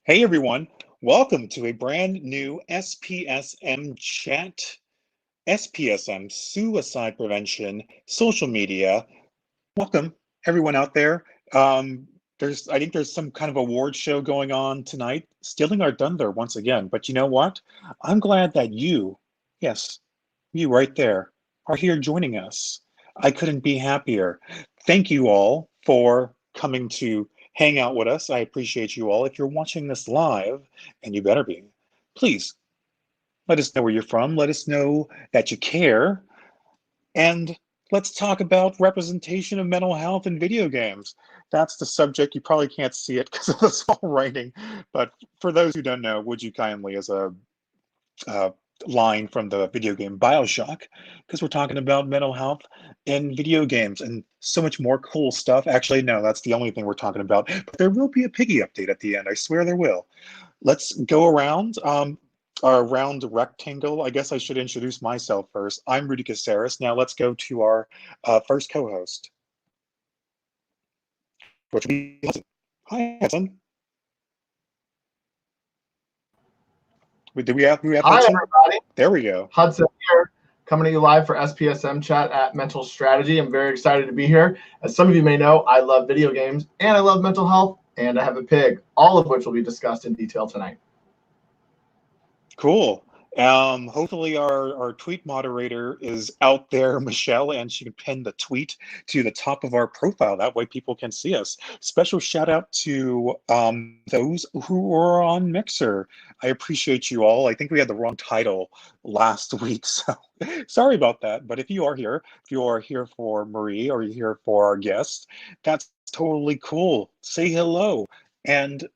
Hey everyone, welcome to a brand new SPSM Chat, SPSM Suicide Prevention, social media. Welcome everyone out there. I think there's some kind of award show going on tonight, stealing our thunder once again. But you know what? I'm glad that you, yes, you right there, are here joining us. I couldn't be happier. Thank you all for coming to hang out with us. I appreciate you all. If you're watching this live, and you better be, please let us know where you're from. Let us know that you care. And let's talk about representation of mental health in video games. That's the subject. You probably can't see it because of the small writing. But for those who don't know, would you kindly, as a line from the video game BioShock, because we're talking about mental health in video games and so much more cool stuff. Actually, no, that's the only thing we're talking about. But there will be a piggy update at the end. I swear there will. Let's go around our round rectangle. I guess I should introduce myself first. I'm Rudy Caseres. Now let's go to our first co-host, which will be Hudson. Hi, Hudson. Do we have Hi, Hudson? everybody. There we go. Hudson here, coming to you live for SPSM Chat at Mental Strategy. I'm very excited to be here. As some of you may know, I love video games, and I love mental health, and I have a pig, all of which will be discussed in detail tonight. Cool. Hopefully our tweet moderator is out there, Michelle, and she can pin the tweet to the top of our profile. That way people can see us. Special shout out to those who are on Mixer. I appreciate you all. I think we had the wrong title last week, so sorry about that. But if you are here for Marie or you're here for our guest, that's totally cool. Say hello and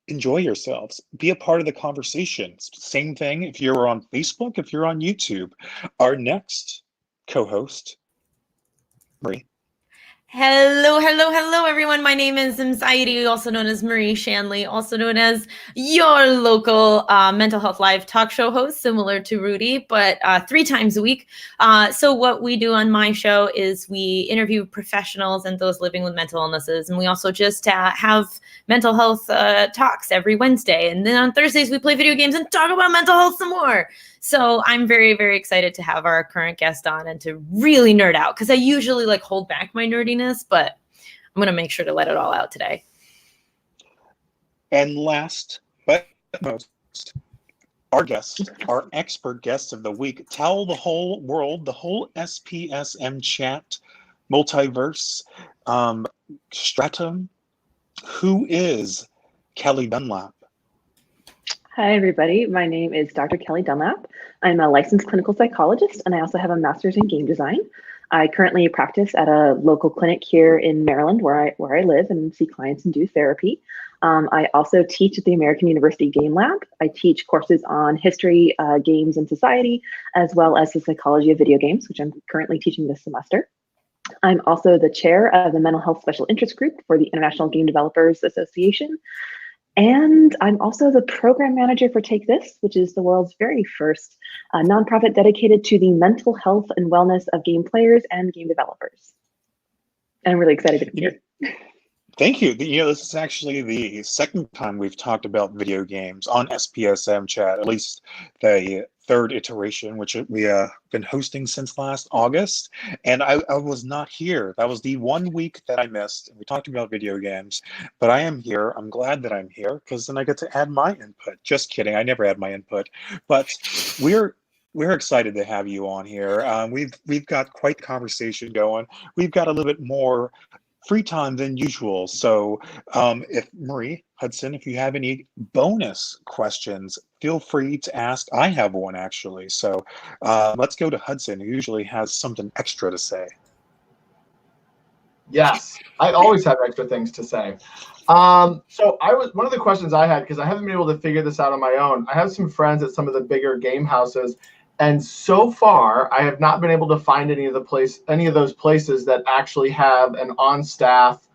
enjoy yourselves. Be a part of the conversation. Same thing if you're on Facebook, if you're on YouTube. Our next co-host, Marie. Hello, everyone. My name is Mxiety, also known as Marie Shanley, also known as your local mental health live talk show host, similar to Rudy, but 3 times a week. So what we do on my show is we interview professionals and those living with mental illnesses, and we also just have mental health talks every Wednesday. And then on Thursdays, we play video games and talk about mental health some more. So I'm very, very excited to have our current guest on and to really nerd out, because I usually hold back my nerdiness, but I'm going to make sure to let it all out today. And last but most, our guest, our expert guest of the week. Tell the whole world, the whole SPSM Chat, multiverse, stratum, who is Kelli Dunlap? Hi, everybody. My name is Dr. Kelli Dunlap. I'm a licensed clinical psychologist, and I also have a master's in game design. I currently practice at a local clinic here in Maryland where I live and see clients and do therapy. I also teach at the American University Game Lab. I teach courses on history, games, and society, as well as the psychology of video games, which I'm currently teaching this semester. I'm also the chair of the Mental Health Special Interest Group for the International Game Developers Association. And I'm also the program manager for Take This, which is the world's very first nonprofit dedicated to the mental health and wellness of game players and game developers. And I'm really excited to be here. Thank you. This is actually the second time we've talked about video games on SPSM Chat, at least the third iteration, which we have been hosting since last August. And I was not here. That was the 1 week that I missed. We talked about video games, but I am here. I'm glad that I'm here because then I get to add my input. Just kidding. I never add my input. But we're excited to have you on here. We've got quite the conversation going. We've got a little bit more free time than usual. So if Marie, Hudson, if you have any bonus questions, feel free to ask. I have one actually. So let's go to Hudson, who usually has something extra to say. Yes, I always have extra things to say. So one of the questions I had, because I haven't been able to figure this out on my own, I have some friends at some of the bigger game houses, and so far, I have not been able to find any of those places that actually have an on-staff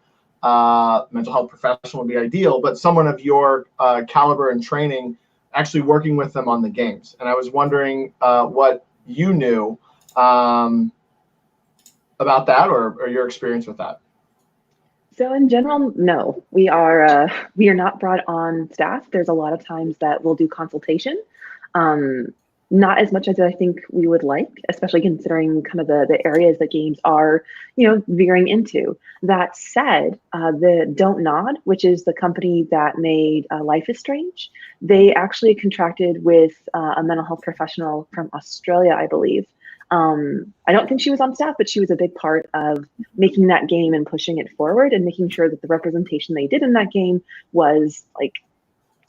mental health professional would be ideal, but someone of your caliber and training actually working with them on the games. And I was wondering what you knew about that or your experience with that. So in general, no, we are not brought on staff. There's a lot of times that we'll do consultation, not as much as I think we would like, especially considering kind of the areas that games are, veering into. That said, the Don't Nod, which is the company that made Life is Strange, they actually contracted with a mental health professional from Australia, I believe. I don't think she was on staff, but she was a big part of making that game and pushing it forward and making sure that the representation they did in that game was like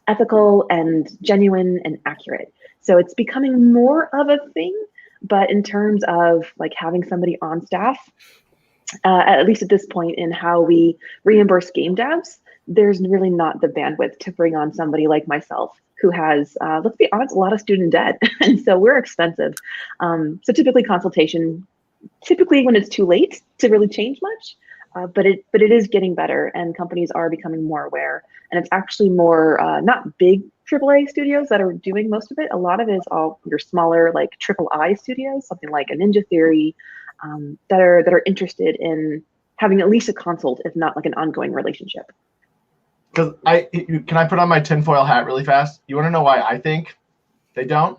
ethical and genuine and accurate. So it's becoming more of a thing, but in terms of like having somebody on staff, at least at this point in how we reimburse game devs, there's really not the bandwidth to bring on somebody like myself who has, let's be honest, a lot of student debt. And so we're expensive. So typically consultation, typically when it's too late to really change much, but it is getting better and companies are becoming more aware. And it's actually more, not big AAA studios that are doing most of it. A lot of it is all your smaller like III studios, something like a Ninja Theory, that are interested in having at least a consult, if not like an ongoing relationship. Because can I put on my tinfoil hat really fast? You want to know why I think they don't?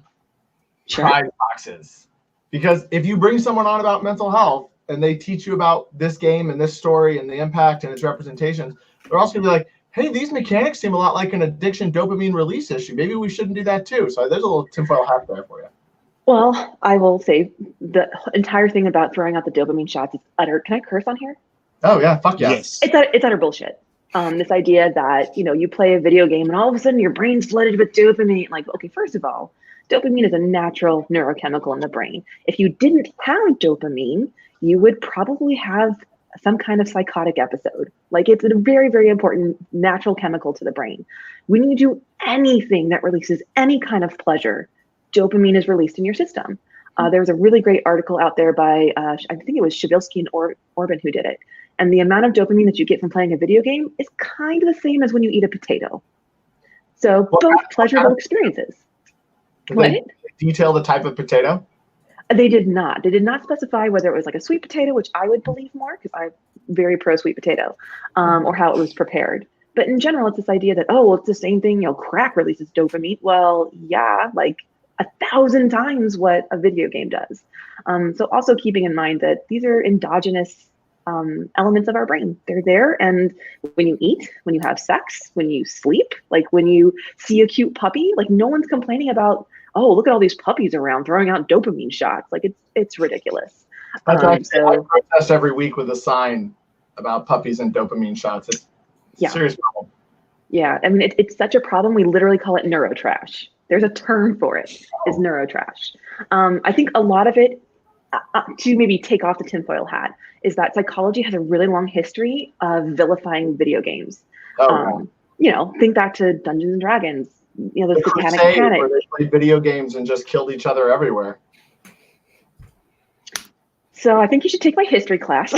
Sure. Pride boxes. Because if you bring someone on about mental health and they teach you about this game and this story and the impact and its representations, they're also going to be like, hey, these mechanics seem a lot like an addiction dopamine release issue. Maybe we shouldn't do that too. So there's a little tinfoil hat there for you. Well, I will say the entire thing about throwing out the dopamine shots is utter. Can I curse on here? Oh yeah, fuck yeah. Yes. It's utter bullshit. This idea that, you play a video game and all of a sudden your brain's flooded with dopamine. Like, okay, first of all, dopamine is a natural neurochemical in the brain. If you didn't have dopamine, you would probably have some kind of psychotic episode. Like, it's a very, very important natural chemical to the brain. When you do anything that releases any kind of pleasure, dopamine is released in your system. There's a really great article out there by, I think it was Shabilsky and Orban who did it. And the amount of dopamine that you get from playing a video game is kind of the same as when you eat a potato. So both pleasurable experiences. Did they detail the type of potato? They did not. They did not specify whether it was like a sweet potato, which I would believe more because I'm very pro sweet potato, or how it was prepared. But in general, it's this idea that, oh, well, it's the same thing, crack releases dopamine. Well, yeah, like 1,000 times what a video game does. So also keeping in mind that these are endogenous elements of our brain. They're there. And when you eat, when you have sex, when you sleep, like when you see a cute puppy, like no one's complaining about, oh, look at all these puppies around throwing out dopamine shots. Like it's ridiculous. I protest every week with a sign about puppies and dopamine shots. It's a serious problem. Yeah, I mean, it's such a problem. We literally call it neurotrash. There's a term for it, is neurotrash. I think a lot of it, to maybe take off the tinfoil hat, is that psychology has a really long history of vilifying video games. Think back to Dungeons and Dragons. The satanic panic. Where they played video games and just killed each other everywhere. So I think you should take my history class.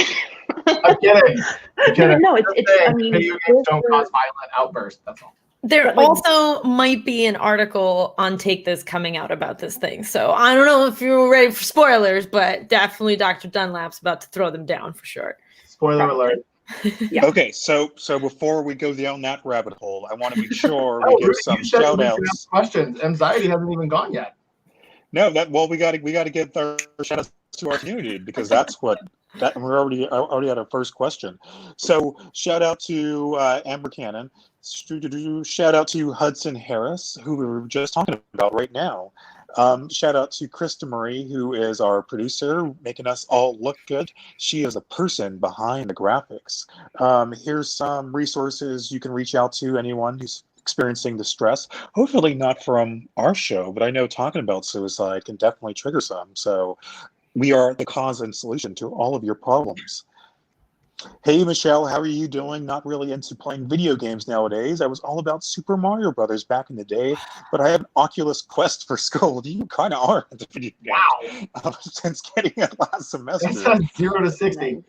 I'm kidding. No, I mean, video games don't cause violent outbursts. That's all. There also might be an article on Take This coming out about this thing. So I don't know if you're ready for spoilers, but definitely Dr. Dunlap's about to throw them down for sure. Spoiler alert. Yeah. Okay, so before we go down that rabbit hole, I want to make sure we give some shout outs. Questions. Mxiety hasn't even gone yet. No, we got to give our shout outs to our community because that's what we're already at our first question. So shout out to Amber Cannon. Shout out to Hudson Harris, who we were just talking about right now. Shout out to Krista Marie, who is our producer, making us all look good. She is a person behind the graphics. Here's some resources you can reach out to anyone who's experiencing distress. Hopefully not from our show, but I know talking about suicide can definitely trigger some. So we are the cause and solution to all of your problems. Hey, Michelle, how are you doing? Not really into playing video games nowadays. I was all about Super Mario Brothers back in the day, but I have an Oculus Quest for Skull. You kind of are into video games. Wow. Since getting it last semester. It's at 0 to 60.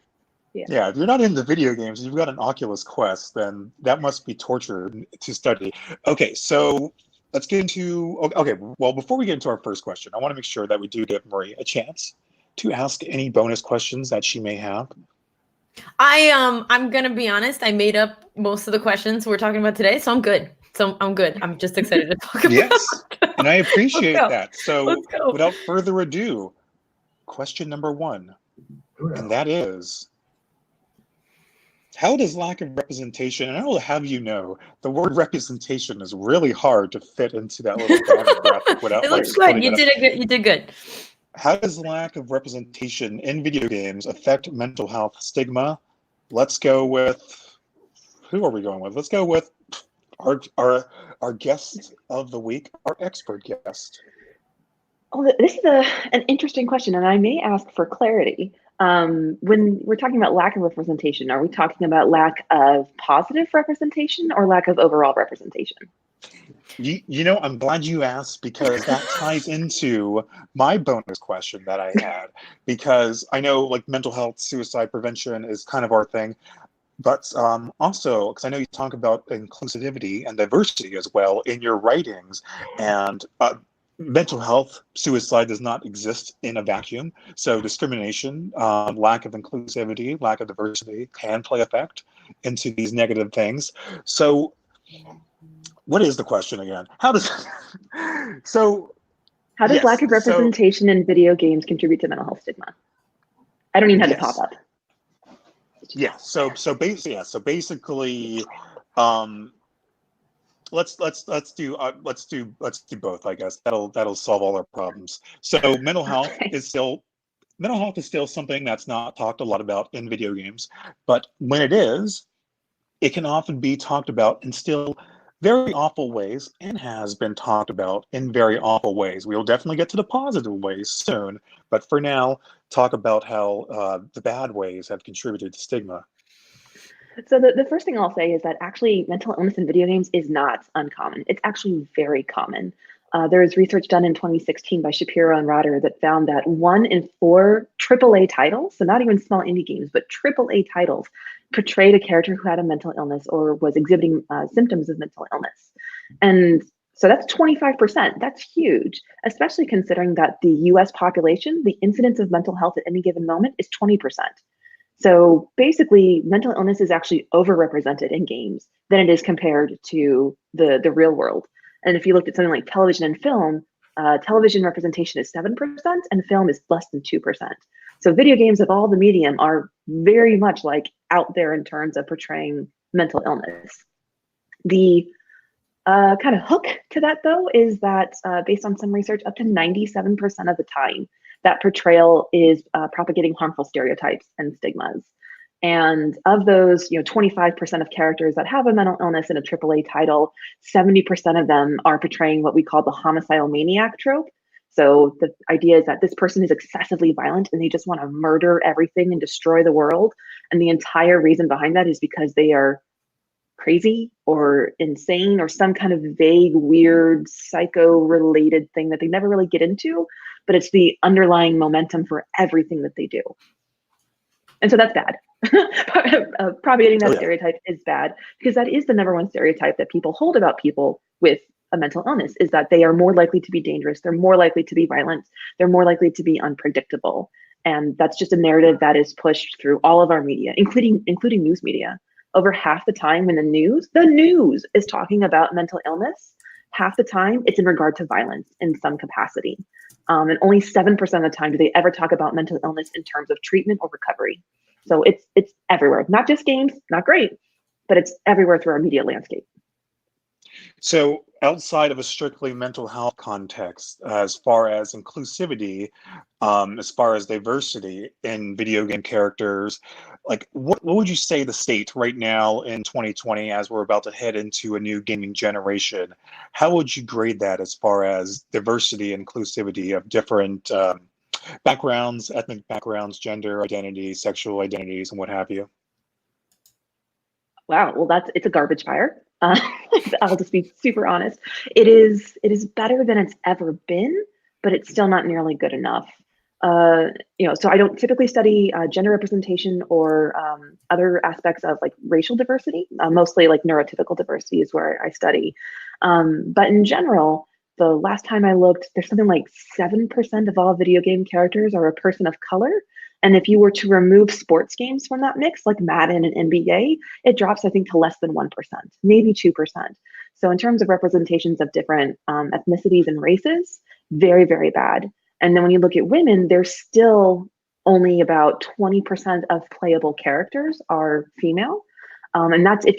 Yeah, if you're not into video games, you've got an Oculus Quest, then that must be torture to study. Okay, so let's get into, well, before we get into our first question, I want to make sure that we do give Marie a chance to ask any bonus questions that she may have. I'm gonna be honest. I made up most of the questions we're talking about today, so I'm good. I'm good. I'm just excited to talk about. Yes, and I appreciate Let's go. that. So Let's go. without further ado, question number 1, and that is, how does lack of representation, and I will have you know, the word representation is really hard to fit into that little banner graphic without It like looks good. splitting You it up. did good. You did good. How does lack of representation in video games affect mental health stigma? Let's go with, who are we going with? Let's go with our guest of the week, our expert guest. Oh, this is an interesting question, and I may ask for clarity. When we're talking about lack of representation, are we talking about lack of positive representation or lack of overall representation? You know, I'm glad you asked, because that ties into my bonus question that I had, because I know like mental health, suicide prevention is kind of our thing, but also because I know you talk about inclusivity and diversity as well in your writings, and mental health, suicide does not exist in a vacuum. So discrimination, lack of inclusivity, lack of diversity can play effect into these negative things. So what is the question again? How does How does lack of representation in video games contribute to mental health stigma? I don't even have to pop up. Yeah. So basically, let's do both. I guess that'll solve all our problems. So mental health is still something that's not talked a lot about in video games, but when it is, it can often be talked about in still very awful ways, and has been talked about in very awful ways. We'll definitely get to the positive ways soon, but for now, talk about how the bad ways have contributed to stigma. So the first thing I'll say is that actually mental illness in video games is not uncommon. It's actually very common. There was research done in 2016 by Shapiro and Rotter that found that 1 in 4 AAA titles, so not even small indie games, but AAA titles, portrayed a character who had a mental illness or was exhibiting symptoms of mental illness. And so that's 25%. That's huge, especially considering that the US population, the incidence of mental health at any given moment is 20%. So basically, mental illness is actually overrepresented in games than it is compared to the real world. And if you looked at something like television and film, television representation is 7% and film is less than 2%. So video games of all the medium are very much like out there in terms of portraying mental illness. The kind of hook to that, though, is that based on some research, up to 97% of the time, that portrayal is propagating harmful stereotypes and stigmas. And of those, 25% of characters that have a mental illness in a AAA title, 70% of them are portraying what we call the homicidal maniac trope. So the idea is that this person is excessively violent and they just want to murder everything and destroy the world. And the entire reason behind that is because they are crazy or insane or some kind of vague, weird, psycho-related thing that they never really get into, but it's the underlying momentum for everything that they do. And so that's bad. Propagating that stereotype is bad, because that is the number one stereotype that people hold about people with a mental illness, is that they are more likely to be dangerous, they're more likely to be violent, they're more likely to be unpredictable. And that's just a narrative that is pushed through all of our media, including news media. Over half the time when the news is talking about mental illness, half the time it's in regard to violence in some capacity. And only 7% of the time do they ever talk about mental illness in terms of treatment or recovery. So it's everywhere, not just games, not great, but it's everywhere through our media landscape. So outside of a strictly mental health context, as far as inclusivity, as far as diversity in video game characters, like what would you say the state right now in 2020, as we're about to head into a new gaming generation, how would you grade that as far as diversity and inclusivity of different backgrounds, ethnic backgrounds, gender identities, sexual identities, and what have you? Wow, well, it's a garbage fire. I'll just be super honest. It is better than it's ever been, but it's still not nearly good enough. So I don't typically study gender representation or other aspects of like racial diversity. Mostly like neurotypical diversity is where I study. But in general, the last time I looked, there's something like 7% of all video game characters are a person of color. And if you were to remove sports games from that mix, like Madden and NBA, it drops, I think, to less than 1%, maybe 2%. So in terms of representations of different ethnicities and races, very, very bad. And then when you look at women, there's still only about 20% of playable characters are female. And that's if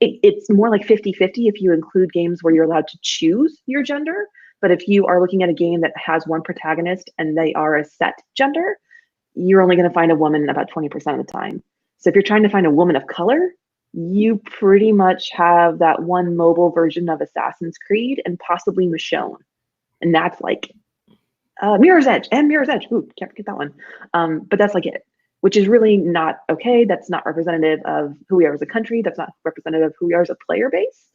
it's more like 50-50 if you include games where you're allowed to choose your gender. But if you are looking at a game that has one protagonist and they are a set gender, you're only going to find a woman about 20% of the time. So if you're trying to find a woman of color, you pretty much have that one mobile version of Assassin's Creed and possibly Michonne. And that's like Mirror's Edge. Ooh, can't forget that one. But that's like it, which is really not okay. That's not representative of who we are as a country. That's not representative of who we are as a player base,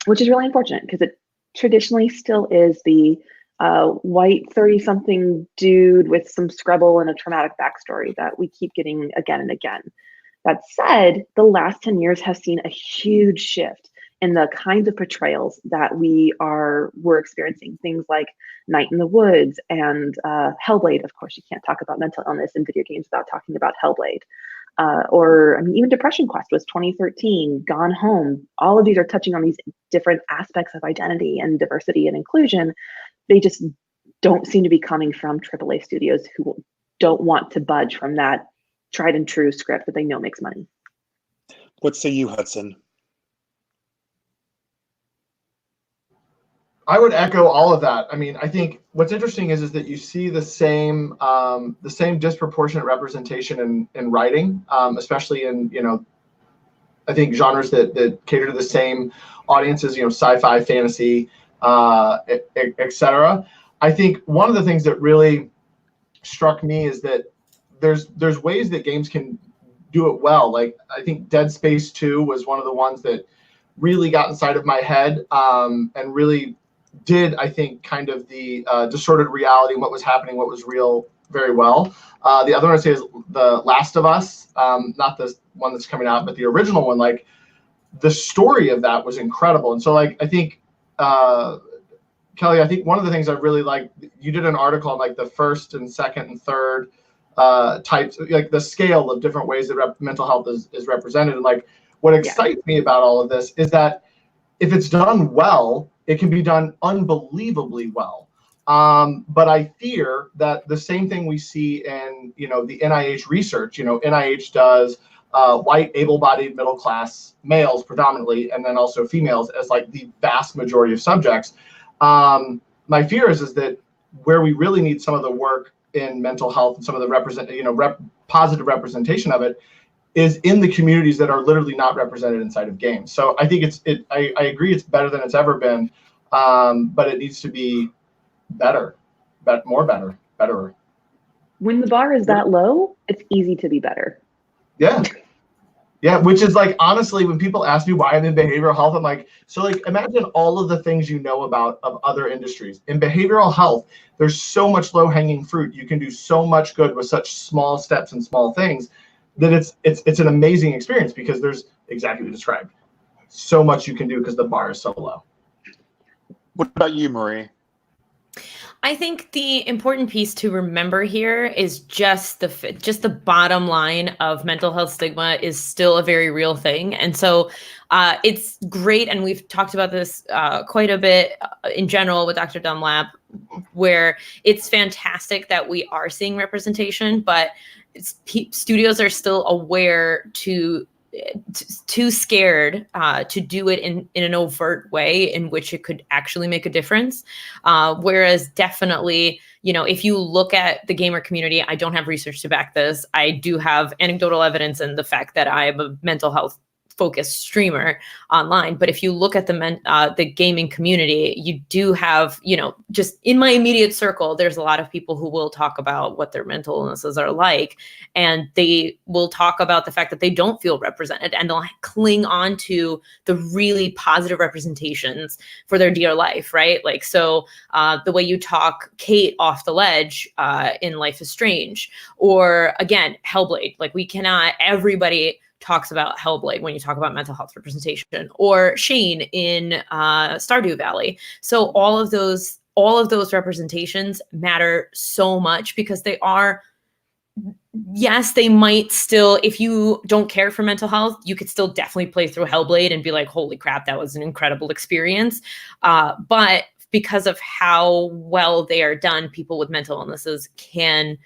which is really unfortunate because it traditionally still is the white 30-something dude with some scrabble and a traumatic backstory that we keep getting again and again. That said, the last 10 years have seen a huge shift in the kinds of portrayals that we're experiencing. Things like Night in the Woods and Hellblade. Of course, you can't talk about mental illness in video games without talking about Hellblade. Even Depression Quest was 2013, Gone Home. All of these are touching on these different aspects of identity and diversity and inclusion. They just don't seem to be coming from AAA studios who don't want to budge from that tried and true script that they know makes money. What say you, Hudson? I would echo all of that. I mean, I think what's interesting is that you see the same disproportionate representation in writing, especially in, I think genres that cater to the same audiences, sci-fi, fantasy, etc. I think one of the things that really struck me is that there's ways that games can do it well. Like, I think Dead Space 2 was one of the ones that really got inside of my head, and really did, I think, kind of the distorted reality, what was happening, what was real, very well. The other one I'd say is The Last of Us, not the one that's coming out, but the original one. Like, the story of that was incredible. And so, like, I think, Kelli, I think one of the things I really like, you did an article on like the first and second and third types, like the scale of different ways that mental health is represented. And like, what excites me about all of this is that if it's done well, it can be done unbelievably well. But I fear that the same thing we see in, the NIH research. NIH does white, able-bodied, middle-class males predominantly, and then also females as like the vast majority of subjects. My fear is that where we really need some of the work in mental health and some of the positive representation of it is in the communities that are literally not represented inside of games. So I think I agree it's better than it's ever been, but it needs to be better. When the bar is that low, it's easy to be better. Yeah, which is like, honestly, when people ask me why I'm in behavioral health, I'm like, so like, imagine all of the things about of other industries. In behavioral health, there's so much low-hanging fruit. You can do so much good with such small steps and small things that it's an amazing experience, because there's exactly what you described. So much you can do because the bar is so low. What about you, Marie? I think the important piece to remember here is just the bottom line of mental health stigma is still a very real thing. And so it's great, and we've talked about this quite a bit in general with Dr. Dunlap, where it's fantastic that we are seeing representation, but studios are still aware too scared to do it in an overt way in which it could actually make a difference. Whereas definitely, if you look at the gamer community, I don't have research to back this. I do have anecdotal evidence and the fact that I am a mental health focused streamer online. But if you look at the gaming community, you do have, just in my immediate circle, there's a lot of people who will talk about what their mental illnesses are like, and they will talk about the fact that they don't feel represented, and they'll cling on to the really positive representations for their dear life, right? Like, so the way you talk Kate off the ledge in Life is Strange, or again, Hellblade, like everybody talks about Hellblade when you talk about mental health representation, or Shane in Stardew Valley. So all of those representations matter so much because they are yes, they might still, if you don't care for mental health, you could still definitely play through Hellblade and be like, holy crap, that was an incredible experience. But because of how well they are done, people with mental illnesses can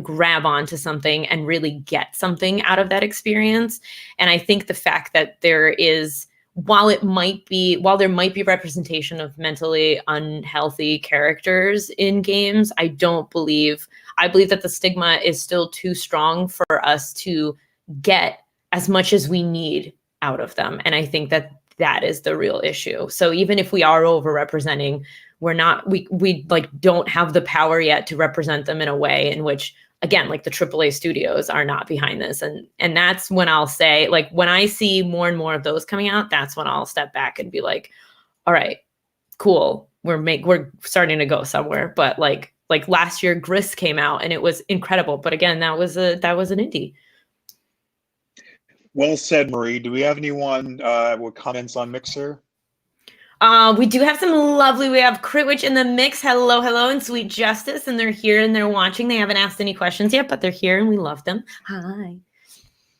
grab onto something and really get something out of that experience. And I think the fact that there is, while there might be representation of mentally unhealthy characters in games, I believe that the stigma is still too strong for us to get as much as we need out of them. And I think that is the real issue. So even if we are overrepresenting, we like don't have the power yet to represent them in a way in which, again, like the AAA studios are not behind this. And that's when I'll say, like, when I see more and more of those coming out, that's when I'll step back and be like, all right, cool. We're starting to go somewhere. But like last year, Gris came out and it was incredible. But again, that was an indie. Well said, Marie. Do we have anyone with comments on Mixer? We do have we have Critwitch in the mix. Hello, and Sweet Justice. And they're here and they're watching. They haven't asked any questions yet, but they're here and we love them. Hi.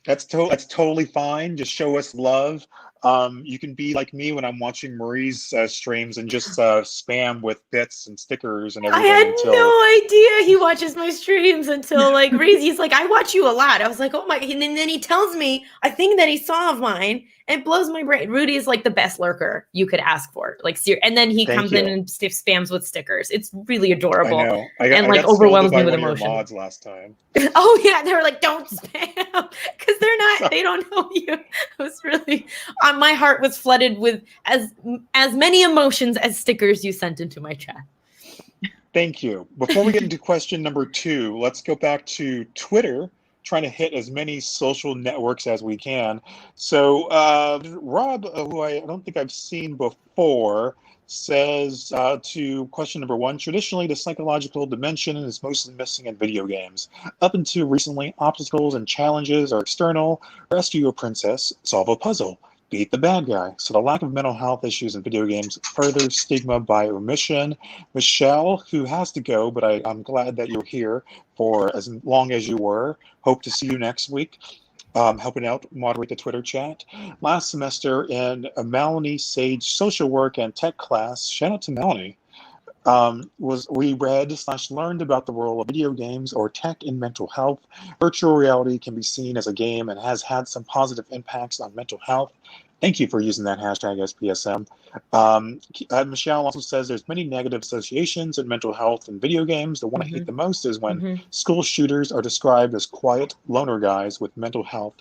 That's totally fine. Just show us love. You can be like me when I'm watching Marie's streams and just spam with bits and stickers and everything. I had no idea he watches my streams until like he's like, I watch you a lot. I was like, oh my, and then he tells me a thing that he saw of mine. It blows my brain. Rudy is like the best lurker you could ask for. Like, and then he comes in and spams with stickers. It's really adorable. I know. And like overwhelms me with emotion. Mods last time. Oh yeah, they were like, don't spam, because they don't know you. It was really, my heart was flooded with as many emotions as stickers you sent into my chat. Thank you. Before we get into question number 2, let's go back to Twitter. Trying to hit as many social networks as we can. So Rob, who I don't think I've seen before, says to question number 1, traditionally the psychological dimension is mostly missing in video games. Up until recently, obstacles and challenges are external. Rescue a princess, solve a puzzle, beat the bad guy. So the lack of mental health issues in video games further stigma by omission. Michelle, who has to go, but I'm glad that you're here for as long as you were. Hope to see you next week. Helping out moderate the Twitter chat. Last semester in a Melanie Sage social work and tech class, shout out to Melanie, we read/learned about the role of video games or tech in mental health. Virtual reality can be seen as a game and has had some positive impacts on mental health. Thank you for using that hashtag SPSM. Michelle also says there's many negative associations in mental health and video games. The one I hate the most is when school shooters are described as quiet loner guys with mental health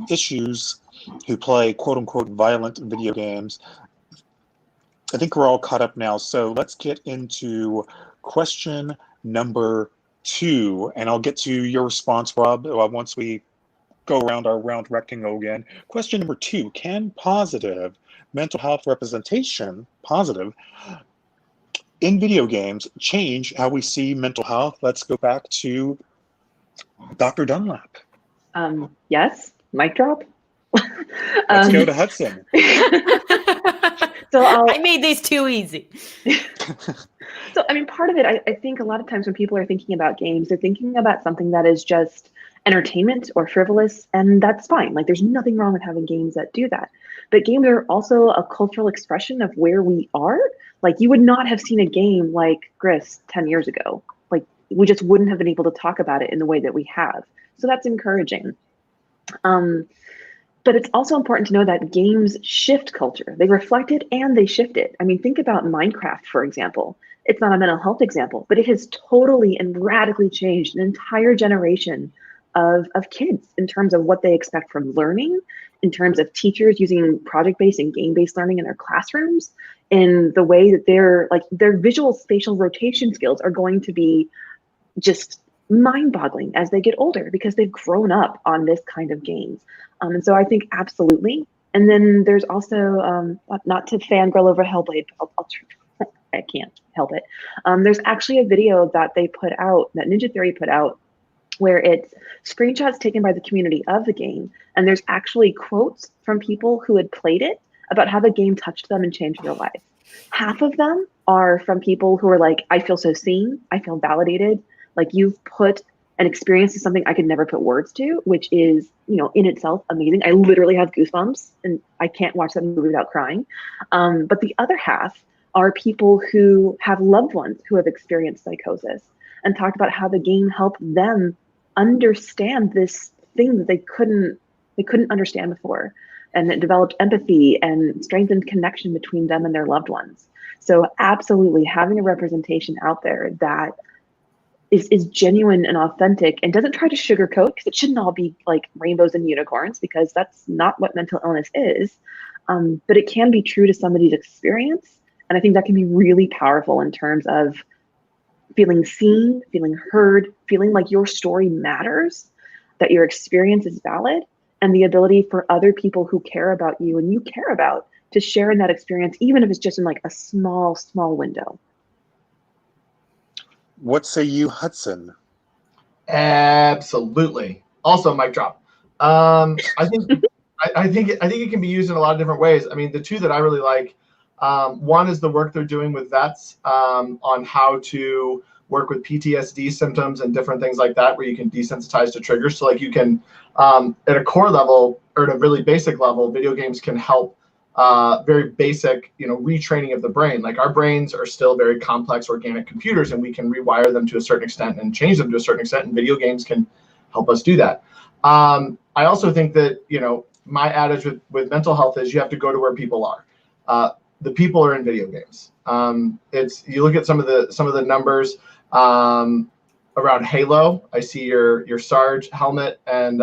issues who play quote unquote violent video games. I think we're all caught up now. So let's get into question number 2, and I'll get to your response, Rob, once we go around our round rectangle again. Question number 2, can positive mental health representation, positive, in video games change how we see mental health? Let's go back to Dr. Dunlap. Yes, mic drop. Let's go to Hudson. So I made these too easy. So, I mean, part of it, I think a lot of times when people are thinking about games, they're thinking about something that is just entertainment or frivolous, and that's fine. Like, there's nothing wrong with having games that do that. But games are also a cultural expression of where we are. Like, you would not have seen a game like Gris 10 years ago. Like, we just wouldn't have been able to talk about it in the way that we have. So that's encouraging. But it's also important to know that games shift culture. They reflect it and they shift it. I mean, think about Minecraft, for example. It's not a mental health example, but it has totally and radically changed an entire generation of kids in terms of what they expect from learning, in terms of teachers using project-based and game-based learning in their classrooms, in the way that their visual spatial rotation skills are going to be just mind-boggling as they get older because they've grown up on this kind of games. And so I think absolutely. And then there's also, not to fangirl over Hellblade, I can't help it. There's actually a video that they put out, that Ninja Theory put out, where it's screenshots taken by the community of the game. And there's actually quotes from people who had played it about how the game touched them and changed their life. Half of them are from people who are like, I feel so seen, I feel validated. Like, you've put An experience is something I could never put words to, which is, in itself amazing. I literally have goosebumps and I can't watch that movie without crying. But the other half are people who have loved ones who have experienced psychosis and talked about how the game helped them understand this thing that they couldn't understand before. And it developed empathy and strengthened connection between them and their loved ones. So absolutely having a representation out there that is genuine and authentic and doesn't try to sugarcoat, because it shouldn't all be like rainbows and unicorns, because that's not what mental illness is. But it can be true to somebody's experience. And I think that can be really powerful in terms of feeling seen, feeling heard, feeling like your story matters, that your experience is valid, and the ability for other people who care about you and you care about to share in that experience, even if it's just in like a small, small window. What say you, Hudson? Absolutely. Also, mic drop. I think it can be used in a lot of different ways. I mean, the two that I really like, one is the work they're doing with vets on how to work with PTSD symptoms and different things like that, where you can desensitize to triggers. So like you can, at a core level or at a really basic level, video games can help very basic, retraining of the brain. Like our brains are still very complex organic computers, and we can rewire them to a certain extent and change them to a certain extent, and video games can help us do that. I also think that, my adage with mental health is you have to go to where people are. The people are in video games. You look at some of the numbers around Halo. I see your Sarge helmet and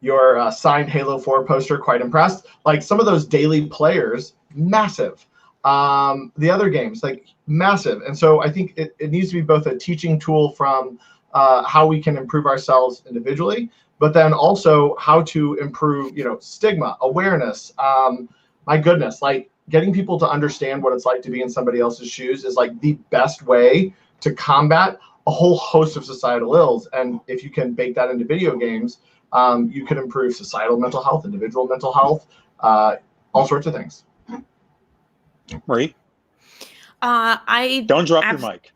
your signed Halo 4 poster, quite impressed. Like some of those daily players, massive. The other games, like massive. And so I think it needs to be both a teaching tool from how we can improve ourselves individually, but then also how to improve, stigma, awareness. My goodness, like getting people to understand what it's like to be in somebody else's shoes is like the best way to combat a whole host of societal ills. And if you can bake that into video games, you can improve societal mental health, individual mental health, all sorts of things. Marie? Don't drop your mic.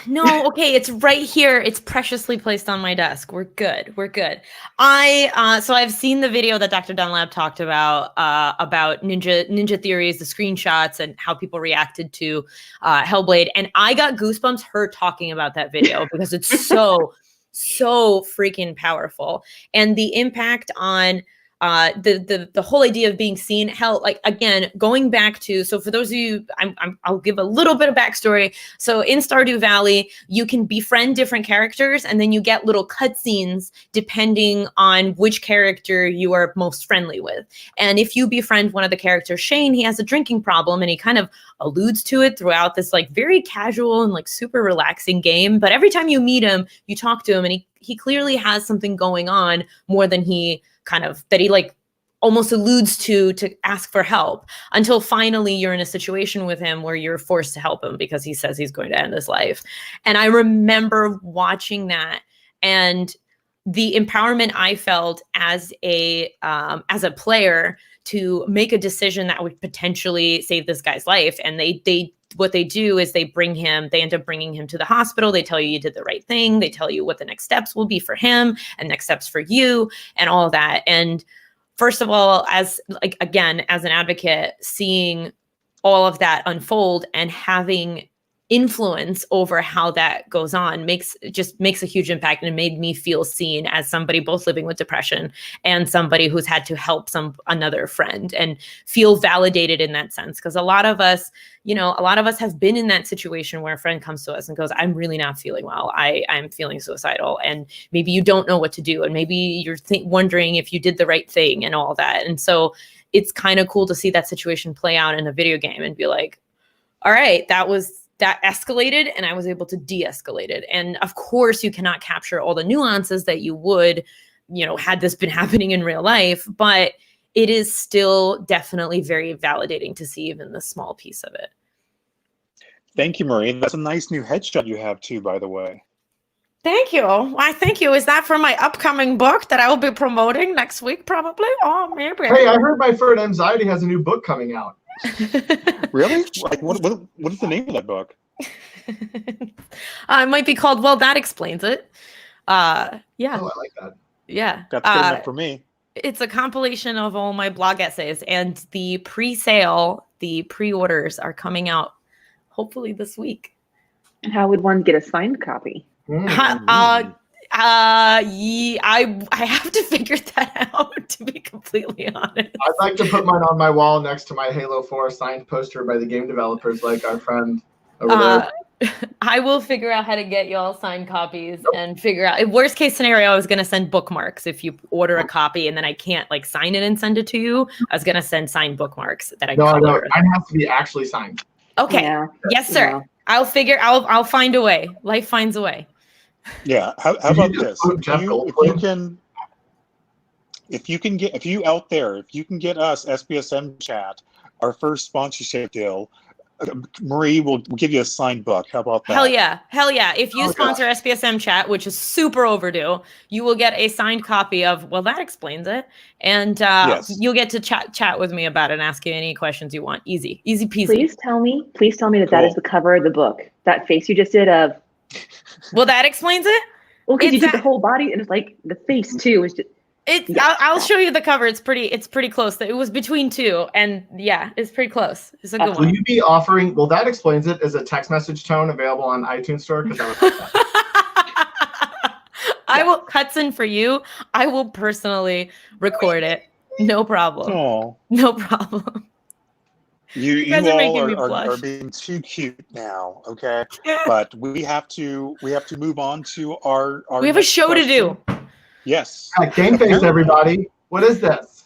No, okay, it's right here. It's preciously placed on my desk. We're good. So I've seen the video that Dr. Dunlap talked about ninja theories, the screenshots, and how people reacted to Hellblade. And I got goosebumps her talking about that video because it's so freaking powerful. And the impact on the whole idea of being seen. Hell, like again, going back to, so for those of you, I'll give a little bit of backstory. So in Stardew Valley, you can befriend different characters, and then you get little cutscenes depending on which character you are most friendly with. And if you befriend one of the characters, Shane, he has a drinking problem, and he kind of alludes to it throughout this like very casual and like super relaxing game. But every time you meet him, you talk to him, and he clearly has something going on more than he like almost alludes to ask for help, until finally you're in a situation with him where you're forced to help him because he says he's going to end his life. And I remember watching that and the empowerment I felt as a player to make a decision that would potentially save this guy's life. And what they do is they end up bringing him to the hospital. They tell you did the right thing. They tell you what the next steps will be for him and next steps for you and all of that. And first of all, as an advocate, seeing all of that unfold and having influence over how that goes on makes a huge impact. And it made me feel seen as somebody both living with depression and somebody who's had to help another friend, and feel validated in that sense. Because a lot of us have been in that situation where a friend comes to us and goes, I'm really not feeling well. I'm feeling suicidal. And maybe you don't know what to do. And maybe you're wondering if you did the right thing and all that. And so it's kind of cool to see that situation play out in a video game and be like, all right, that escalated and I was able to de-escalate it. And of course you cannot capture all the nuances that you would, had this been happening in real life, but it is still definitely very validating to see even the small piece of it. Thank you, Marie. That's a nice new headshot you have too, by the way. Thank you. Why, thank you. Is that for my upcoming book that I will be promoting next week, probably? Oh, maybe. Hey, I heard my friend Mxiety has a new book coming out. Really? Like, what is the name of that book? It might be called Well, That Explains It. Yeah. Oh, I like that. Yeah. That's good enough for me. It's a compilation of all my blog essays, and the pre-sale, the pre-orders are coming out hopefully this week. And how would one get a signed copy? I have to figure that out, to be completely honest. I'd like to put mine on my wall next to my Halo 4 signed poster by the game developers, like our friend over there. I will figure out how to get y'all signed copies and figure out. Worst case scenario, I was going to send bookmarks. If you order a copy and then I can't like sign it and send it to you, I was going to send signed bookmarks that I color. No, mine has to be actually signed. Okay. Yeah. Yes, sir. Yeah. I'll find a way. Life finds a way. Yeah. How about this? If you can get us SPSM Chat, our first sponsorship deal, Marie will give you a signed book. How about that? Hell yeah. If you sponsor SPSM Chat, which is super overdue, you will get a signed copy of Well, That Explains It. And you'll get to chat with me about it and ask you any questions you want. Easy peasy. Please tell me that that is the cover of the book. That face you just did of Well, That Explains It? Well, because you did the whole body and it's like the face too. Is just I'll show you the cover. It's pretty close. It was between two, and yeah, it's pretty close. It's a good one. Will you be offering? Well, That Explains It as a text message tone available on iTunes Store? Because I would like that. I will, Hudson, for you. I will personally record it. No problem. Oh, no problem. You all are being too cute now, okay? But we have to move on to our we have a show question. to do. Yes. Game face, everybody. What is this?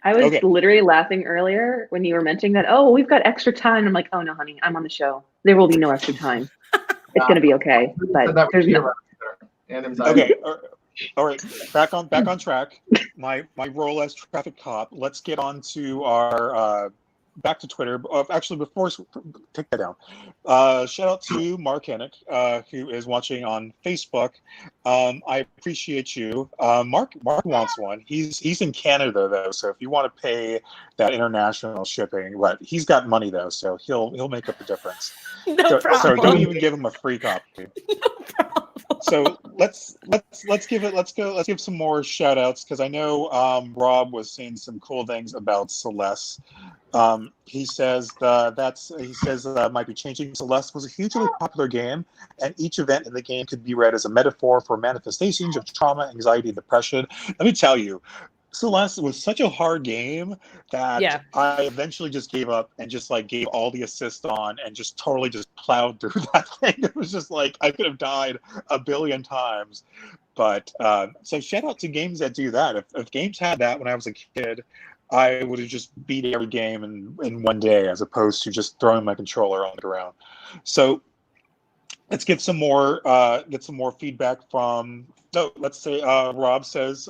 I was literally laughing earlier when you were mentioning that. Oh, we've got extra time. I'm like, oh no, honey, I'm on the show. There will be no extra time. It's gonna be okay. But there's no. Okay. All right. Back on track. My role as traffic cop. Let's get on to our back to Twitter. Actually, before take that down. Shout out to Mark Hennick, who is watching on Facebook. I appreciate you. Mark wants one. He's in Canada though, so if you want to pay that international shipping, but he's got money though, so he'll make up the difference. No problem. So don't even give him a free copy. No problem. So let's give some more shout outs, because I know Rob was saying some cool things about Celeste. He says might be changing. Celeste was a hugely popular game, and each event in the game could be read as a metaphor for manifestations of trauma, anxiety, and depression. Let me tell you, Celeste was such a hard game that I eventually just gave up and just like gave all the assists on and just totally just plowed through that thing. It was just like I could have died a billion times. But so shout out to games that do that. If games had that when I was a kid, I would have just beat every game in one day, as opposed to just throwing my controller on the ground. So let's get some more feedback from. Let's say Rob says.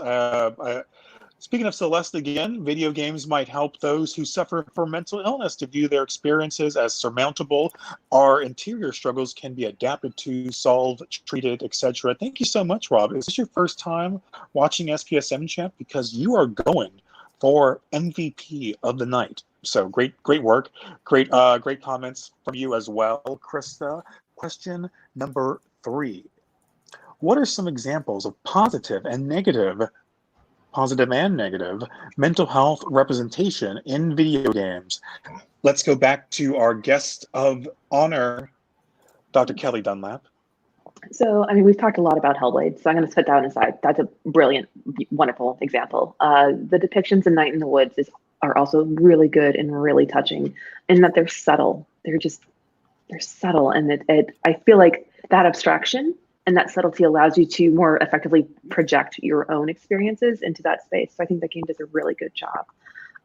Speaking of Celeste again, video games might help those who suffer from mental illness to view their experiences as surmountable. Our interior struggles can be adapted to, solved, treated, etc. Thank you so much, Rob. Is this your first time watching SPSM Chat? Because you are going for MVP of the night. So great work. Great comments from you as well, Krista. Question number 3. What are some examples of positive and negative mental health representation in video games? Let's go back to our guest of honor, Dr. Kelli Dunlap. So, I mean, we've talked a lot about Hellblade, so I'm going to set that one aside. That's a brilliant, wonderful example. The depictions in Night in the Woods are also really good and really touching, in that they're subtle. They're subtle, and I feel like that abstraction and that subtlety allows you to more effectively project your own experiences into that space. So I think that game does a really good job.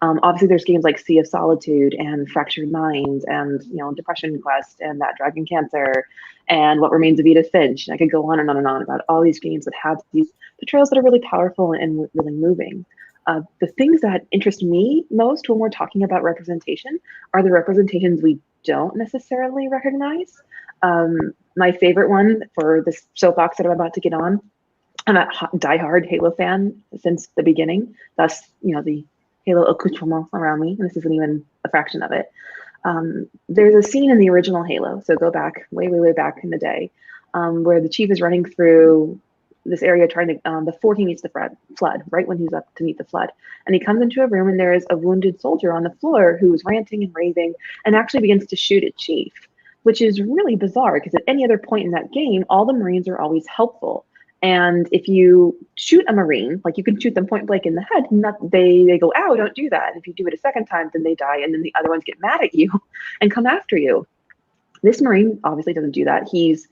Obviously, there's games like Sea of Solitude and Fractured Minds and Depression Quest and That Dragon Cancer and What Remains of Edith Finch. And I could go on and on and on about all these games that have these portrayals that are really powerful and really moving. The things that interest me most when we're talking about representation are the representations we don't necessarily recognize. My favorite one for this soapbox that I'm about to get on, I'm a diehard Halo fan since the beginning. Thus, the Halo accoutrement around me, and this isn't even a fraction of it. There's a scene in the original Halo, so go back way, way, way back in the day, where the chief is running through this area trying to, before he meets the flood, right when he's up to meet the flood. And he comes into a room and there is a wounded soldier on the floor who's ranting and raving and actually begins to shoot at Chief, which is really bizarre because at any other point in that game, all the Marines are always helpful. And if you shoot a Marine, like you can shoot them point blank in the head, they go, ow, don't do that. And if you do it a second time, then they die. And then the other ones get mad at you and come after you. This Marine obviously doesn't do that. He's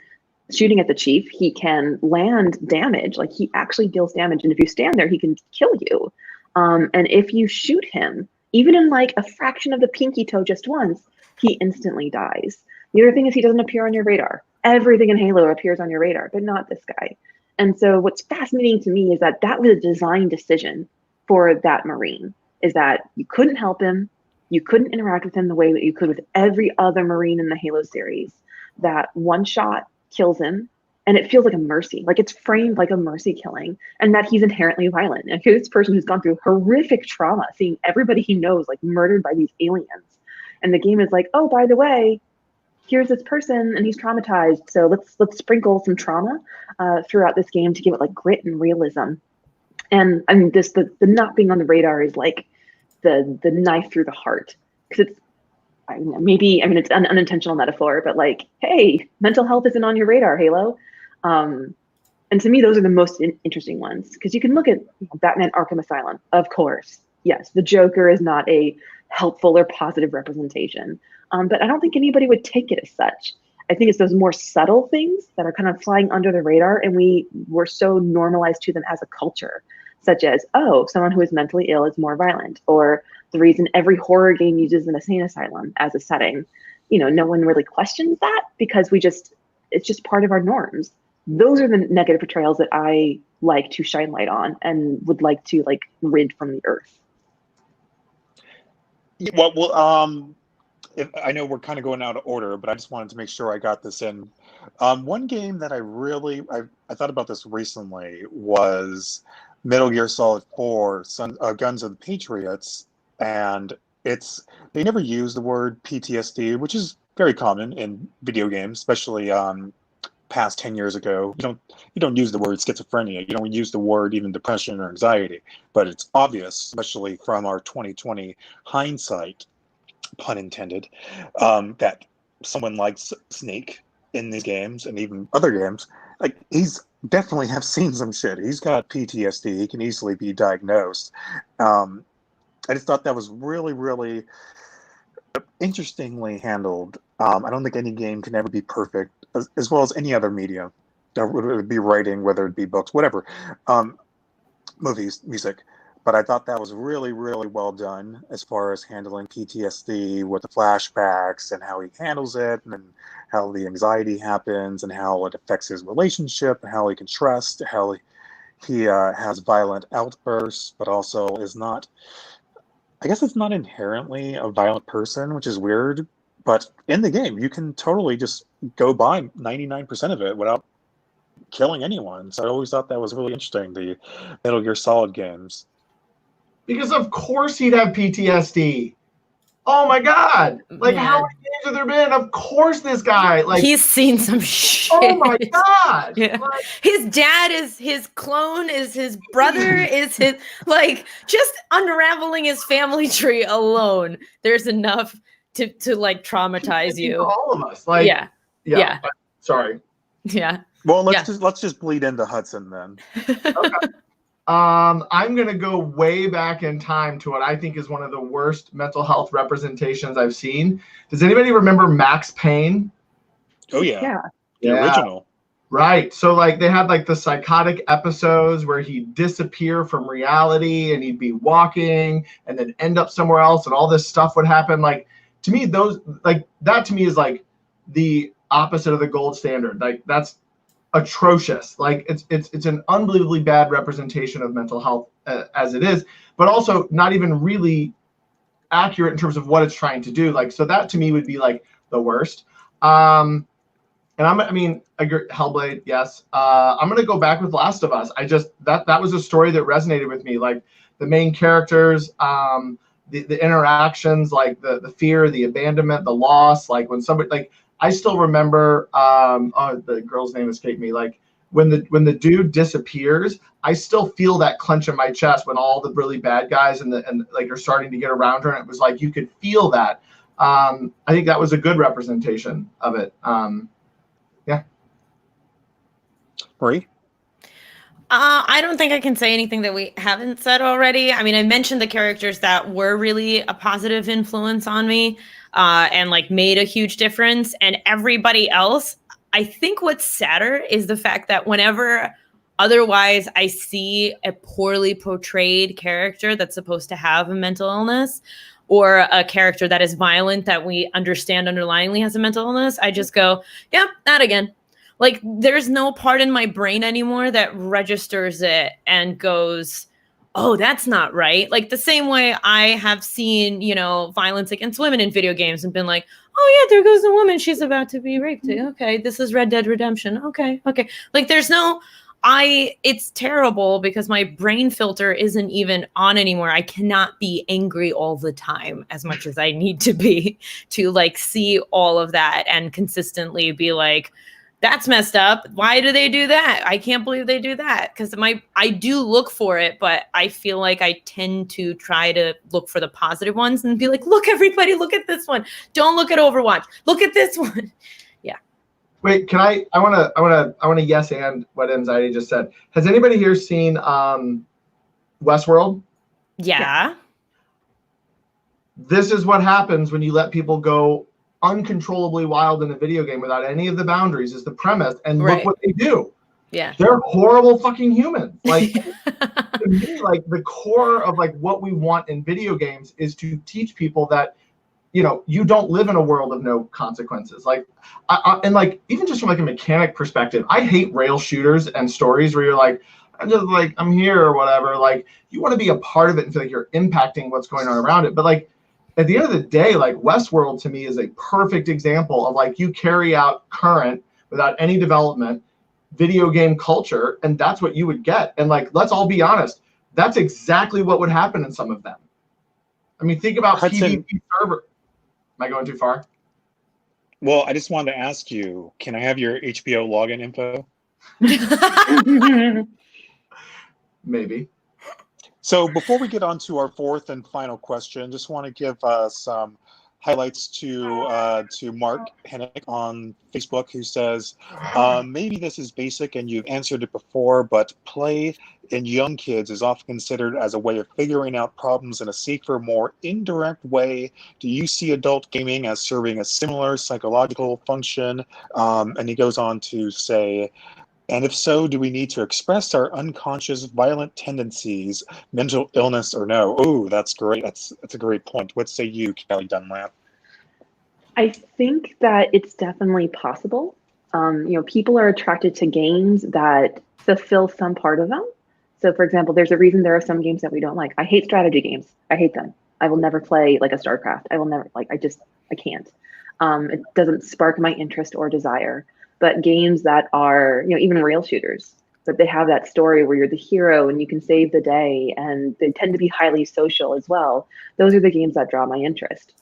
shooting at the chief. He can land damage, like he actually deals damage. And if you stand there, he can kill you. And if you shoot him, even in like a fraction of the pinky toe just once, he instantly dies. The other thing is he doesn't appear on your radar. Everything in Halo appears on your radar, but not this guy. And so what's fascinating to me is that that was a design decision for that Marine, is that you couldn't help him. You couldn't interact with him the way that you could with every other Marine in the Halo series. That one shot kills him, and it feels like a mercy. Like it's framed like a mercy killing, and that he's inherently violent. And here's this person who's gone through horrific trauma, seeing everybody he knows like murdered by these aliens. And the game is like, oh, by the way, here's this person and he's traumatized. So let's sprinkle some trauma throughout this game to give it like grit and realism. And I mean, the not being on the radar is like the knife through the heart, because it's it's an unintentional metaphor, but like, hey, mental health isn't on your radar, Halo. And to me, those are the most interesting ones, because you can look at Batman Arkham Asylum, of course. Yes, the Joker is not a helpful or positive representation. But I don't think anybody would take it as such. I think it's those more subtle things that are kind of flying under the radar, and we're so normalized to them as a culture, such as, oh, someone who is mentally ill is more violent, or the reason every horror game uses an insane asylum as a setting. You know, no one really questions that because it's just part of our norms. Those are the negative portrayals that I like to shine light on and would like to like rid from the earth. I know we're kind of going out of order, but I just wanted to make sure I got this in. One game that I thought about this recently was Metal Gear Solid 4, Guns of the Patriots, and they never use the word PTSD, which is very common in video games, especially past 10 years ago. You don't use the word schizophrenia. You don't use the word even depression or anxiety, but it's obvious, especially from our 2020 hindsight, pun intended, that someone like Snake in these games and even other games, like he's definitely have seen some shit. He's got PTSD. He can easily be diagnosed. I just thought that was really, really interestingly handled. I don't think any game can ever be perfect, as well as any other media. Whether it be writing, whether it be books, whatever, movies, music. But I thought that was really, really well done as far as handling PTSD with the flashbacks and how he handles it, and then how the anxiety happens and how it affects his relationship and how he can trust, how he has violent outbursts, but also is not, I guess it's not inherently a violent person, which is weird. But in the game, you can totally just go by 99% of it without killing anyone. So I always thought that was really interesting, the Metal Gear Solid games. Because of course he'd have PTSD. Oh my God. Like, how many games have there been? Of course this guy. Like, he's seen some shit. Oh my God. Yeah. Like, his dad is his clone, is his brother, is his, like, just unraveling his family tree alone. There's enough to like traumatize you. All of us. Like, yeah. Sorry. Yeah. Well, let's just bleed into Hudson then. Okay. I'm going to go way back in time to what I think is one of the worst mental health representations I've seen. Does anybody remember Max Payne? Oh, yeah. The Yeah. original. Right. So, like, they had, like, the psychotic episodes where he'd disappear from reality and he'd be walking and then end up somewhere else and all this stuff would happen. Like, to me, that to me is, like, the opposite of the gold standard. Like, that's atrocious. Like it's an unbelievably bad representation of mental health as it is, but also not even really accurate in terms of what it's trying to do. Like, so that to me would be like the worst. And Hellblade, yes. I'm gonna go back with Last of Us. That was a story that resonated with me. Like the main characters, the interactions, like the fear, the abandonment, the loss, like when somebody, like I still remember, oh, the girl's name escaped me, like when the dude disappears, I still feel that clench in my chest when all the really bad guys and like are starting to get around her, and it was like you could feel that. I think that was a good representation of it. Yeah. Marie? I don't think I can say anything that we haven't said already. I mean, I mentioned the characters that were really a positive influence on me, and like made a huge difference. And everybody else, I think what's sadder is the fact that whenever otherwise I see a poorly portrayed character that's supposed to have a mental illness, or a character that is violent that we understand underlyingly has a mental illness, I just go, yep, that again. Like, there's no part in my brain anymore that registers it and goes, oh, that's not right. Like the same way I have seen, you know, violence against women in video games and been like, oh yeah, there goes the woman. She's about to be raped. Okay, this is Red Dead Redemption. Okay. Like there's no, it's terrible because my brain filter isn't even on anymore. I cannot be angry all the time as much as I need to be to like see all of that and consistently be like, that's messed up. Why do they do that? I can't believe they do that. Because I do look for it, but I feel like I tend to try to look for the positive ones and be like, look, everybody, look at this one. Don't look at Overwatch. Look at this one. Yeah. Wait, can I want to yes and what Mxiety just said. Has anybody here seen Westworld? Yeah. This is what happens when you let people go uncontrollably wild in a video game without any of the boundaries is the premise, and right. Look what they do. Yeah, they're horrible fucking humans. Like to me, like the core of like what we want in video games is to teach people that, you know, you don't live in a world of no consequences. Like and like even just from like a mechanic perspective, I hate rail shooters and stories where you're like, I'm here or whatever. Like you want to be a part of it and feel like you're impacting what's going on around it, but like at the end of the day, like Westworld to me is a perfect example of like you carry out current without any development video game culture, and that's what you would get. And like, let's all be honest, that's exactly what would happen in some of them. I mean, think about Hudson, PvP server. Am I going too far? Well, I just wanted to ask you, can I have your HBO login info? Maybe. So before we get on to our fourth and final question, just want to give some highlights to Mark Hennick on Facebook, who says, maybe this is basic and you've answered it before, but play in young kids is often considered as a way of figuring out problems in a safer, more indirect way. Do you see adult gaming as serving a similar psychological function? And he goes on to say, and if so, do we need to express our unconscious violent tendencies, mental illness or no? Oh, that's great. That's a great point. What say you, Kelli Dunlap? I think that it's definitely possible. You know, people are attracted to games that fulfill some part of them. So for example, there's a reason there are some games that we don't like. I hate strategy games. I hate them. I will never play like a StarCraft. I will never, like, I can't. It doesn't spark my interest or desire. But games that are, you know, even rail shooters, but they have that story where you're the hero and you can save the day, and they tend to be highly social as well. Those are the games that draw my interest.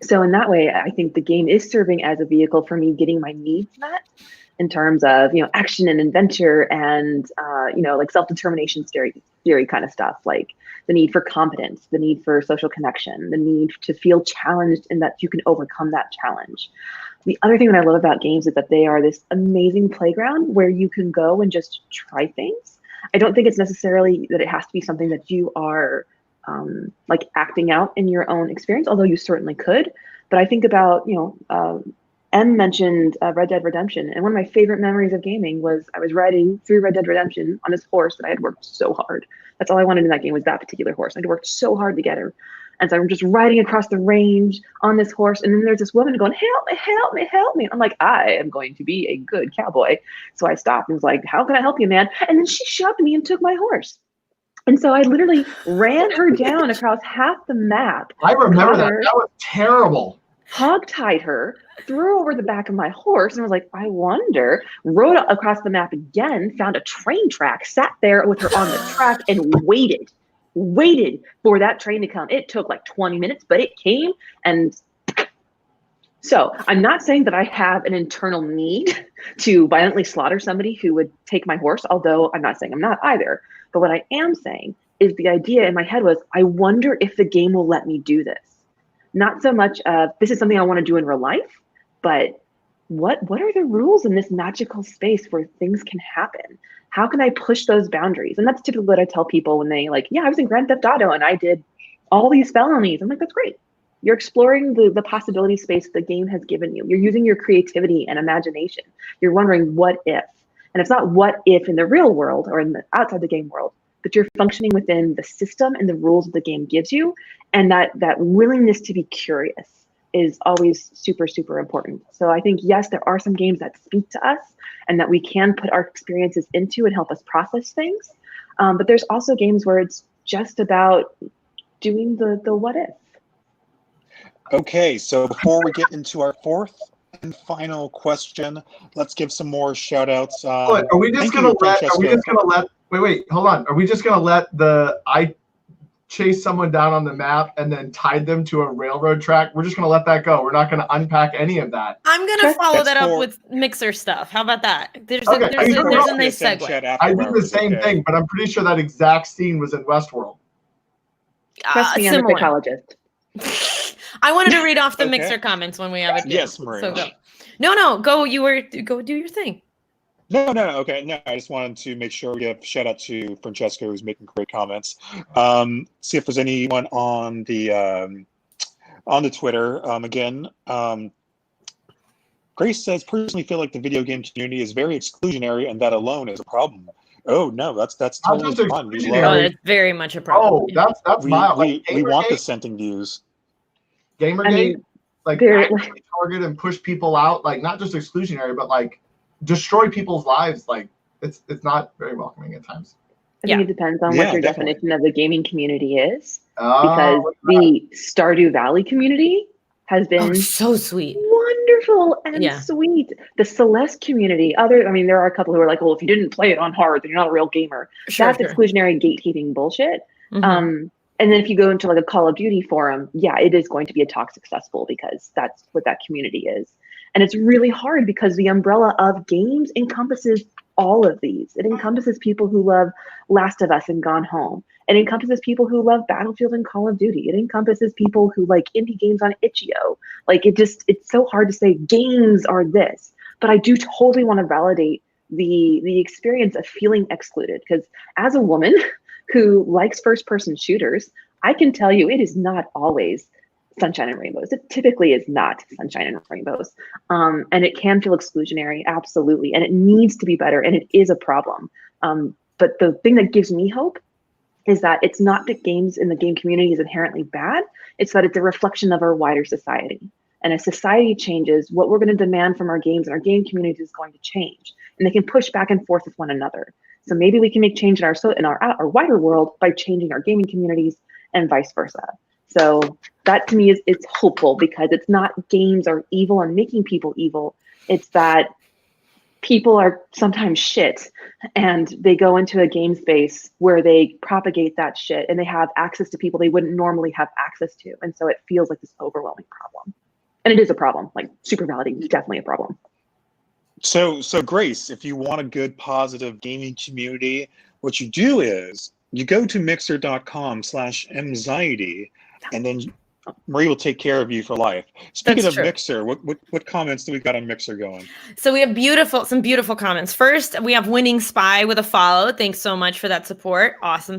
So in that way, I think the game is serving as a vehicle for me getting my needs met in terms of, you know, action and adventure and, you know, like self-determination theory kind of stuff, like the need for competence, the need for social connection, the need to feel challenged and that you can overcome that challenge. The other thing that I love about games is that they are this amazing playground where you can go and just try things. I don't think it's necessarily that it has to be something that you are like acting out in your own experience, although you certainly could. But I think about, you know, M mentioned Red Dead Redemption. And one of my favorite memories of gaming was I was riding through Red Dead Redemption on this horse that I had worked so hard. That's all I wanted in that game was that particular horse. I'd worked so hard to get her. And so I'm just riding across the range on this horse. And then there's this woman going, help me, help me, help me. I'm like, I am going to be a good cowboy. So I stopped and was like, how can I help you, man? And then she shoved me and took my horse. And so I literally ran her down across half the map. I remember that. That was terrible. Hog-tied her, threw her over the back of my horse, and was like, I wonder, rode across the map again, found a train track, sat there with her on the track and waited waited for that train to come. It took like 20 minutes, but it came. And so I'm not saying that I have an internal need to violently slaughter somebody who would take my horse, although I'm not saying I'm not either. But what I am saying is the idea in my head was, I wonder if the game will let me do this. Not so much of this is something I want to do in real life, but what are the rules in this magical space where things can happen? How can I push those boundaries? And that's typically what I tell people when they like, yeah, I was in Grand Theft Auto and I did all these felonies. I'm like, that's great. You're exploring the possibility space the game has given you. You're using your creativity and imagination. You're wondering what if. And it's not what if in the real world or in the outside the game world, but you're functioning within the system and the rules that the game gives you. And that willingness to be curious is always super, super important. So I think, yes, there are some games that speak to us and that we can put our experiences into and help us process things. But there's also games where it's just about doing the what if. Okay, so before we get into our fourth and final question, let's give some more shout outs. Are we just gonna let wait, hold on. Are we just gonna let I chase someone down on the map and then tied them to a railroad track? We're just gonna let that go. We're not gonna unpack any of that. I'm gonna follow that up with Mixer stuff. How about that? There's a nice segue. I did the same thing, but I'm pretty sure that exact scene was in Westworld. Trust me, I'm a psychologist. I wanted to read off the Mixer comments when we have it. Yes, Maria. So go. No, go. Go do your thing. No, okay. No, I just wanted to make sure we give shout out to Francesca, who's making great comments. See if there's anyone on the Twitter. Grace says, personally feel like the video game community is very exclusionary, and that alone is a problem. Oh no, that's totally fun. It's very much a problem. Oh, that's mild. We want dissenting views. Gamergate, target and push people out, like not just exclusionary, but like destroy people's lives. Like it's not very welcoming at times. I think it depends on what your definition of the gaming community is. Because the Stardew Valley community has been so sweet, wonderful and sweet. The Celeste community, there are a couple who are like, well, if you didn't play it on hard, then you're not a real gamer. That's exclusionary gatekeeping bullshit. Mm-hmm. And then if you go into like a Call of Duty forum, it is going to be a toxic cesspool because that's what that community is. And it's really hard because the umbrella of games encompasses all of these. It encompasses people who love Last of Us and Gone Home. It encompasses people who love Battlefield and Call of Duty. It encompasses people who like indie games on itch.io. Like it's so hard to say games are this. But I do totally want to validate the experience of feeling excluded, because as a woman who likes first-person shooters, I can tell you it is not always sunshine and rainbows. It typically is not sunshine and rainbows. And it can feel exclusionary, absolutely. And it needs to be better, and it is a problem. But the thing that gives me hope is that it's not that games in the game community is inherently bad, it's that it's a reflection of our wider society. And as society changes, what we're going to demand from our games and our game community is going to change. And they can push back and forth with one another. So maybe we can make change in our wider world by changing our gaming communities and vice versa. So that to me is hopeful, because it's not games are evil and making people evil. It's that people are sometimes shit and they go into a game space where they propagate that shit and they have access to people they wouldn't normally have access to. And so it feels like this overwhelming problem. And it is a problem. Like super validating is definitely a problem. So Grace, if you want a good, positive gaming community, what you do is you go to mixer.com/Mxiety, and then Marie will take care of you for life. Speaking of Mixer, what comments do we got on Mixer going? So we have some beautiful comments. First, we have Winning Spy with a follow. Thanks so much for that support. Awesome.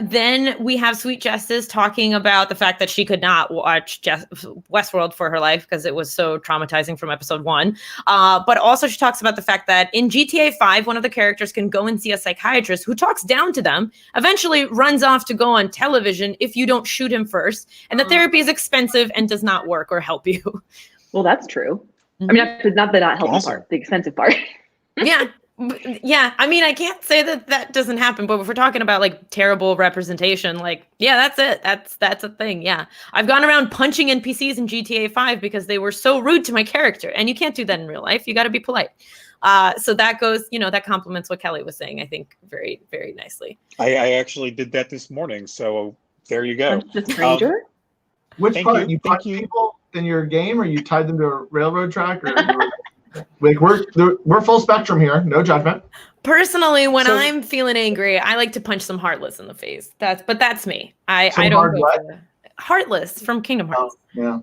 Then we have Sweet Justice talking about the fact that she could not watch Westworld for her life because it was so traumatizing from episode 1. But also she talks about the fact that in GTA 5, one of the characters can go and see a psychiatrist who talks down to them, eventually runs off to go on television if you don't shoot him first. And the therapy is expensive and does not work or help you. Well, that's true. I mean, not the not helping part, the expensive part. Yeah. I mean, I can't say that doesn't happen, but if we're talking about like terrible representation, like, yeah, that's it. That's a thing. Yeah. I've gone around punching NPCs in GTA 5 because they were so rude to my character, and you can't do that in real life. You got to be polite. So that goes, that complements what Kelli was saying, I think, very, very nicely. I actually did that this morning, so there you go. The stranger? Which Thank part? you, You thank punch you. people in your game, or you tied them to a railroad track, or like we're full spectrum here, no judgment. Personally, when So- I'm feeling angry, I like to punch some Heartless in the face. That's me. I Some don't hard go what? for the Heartless from Kingdom Hearts. Yeah.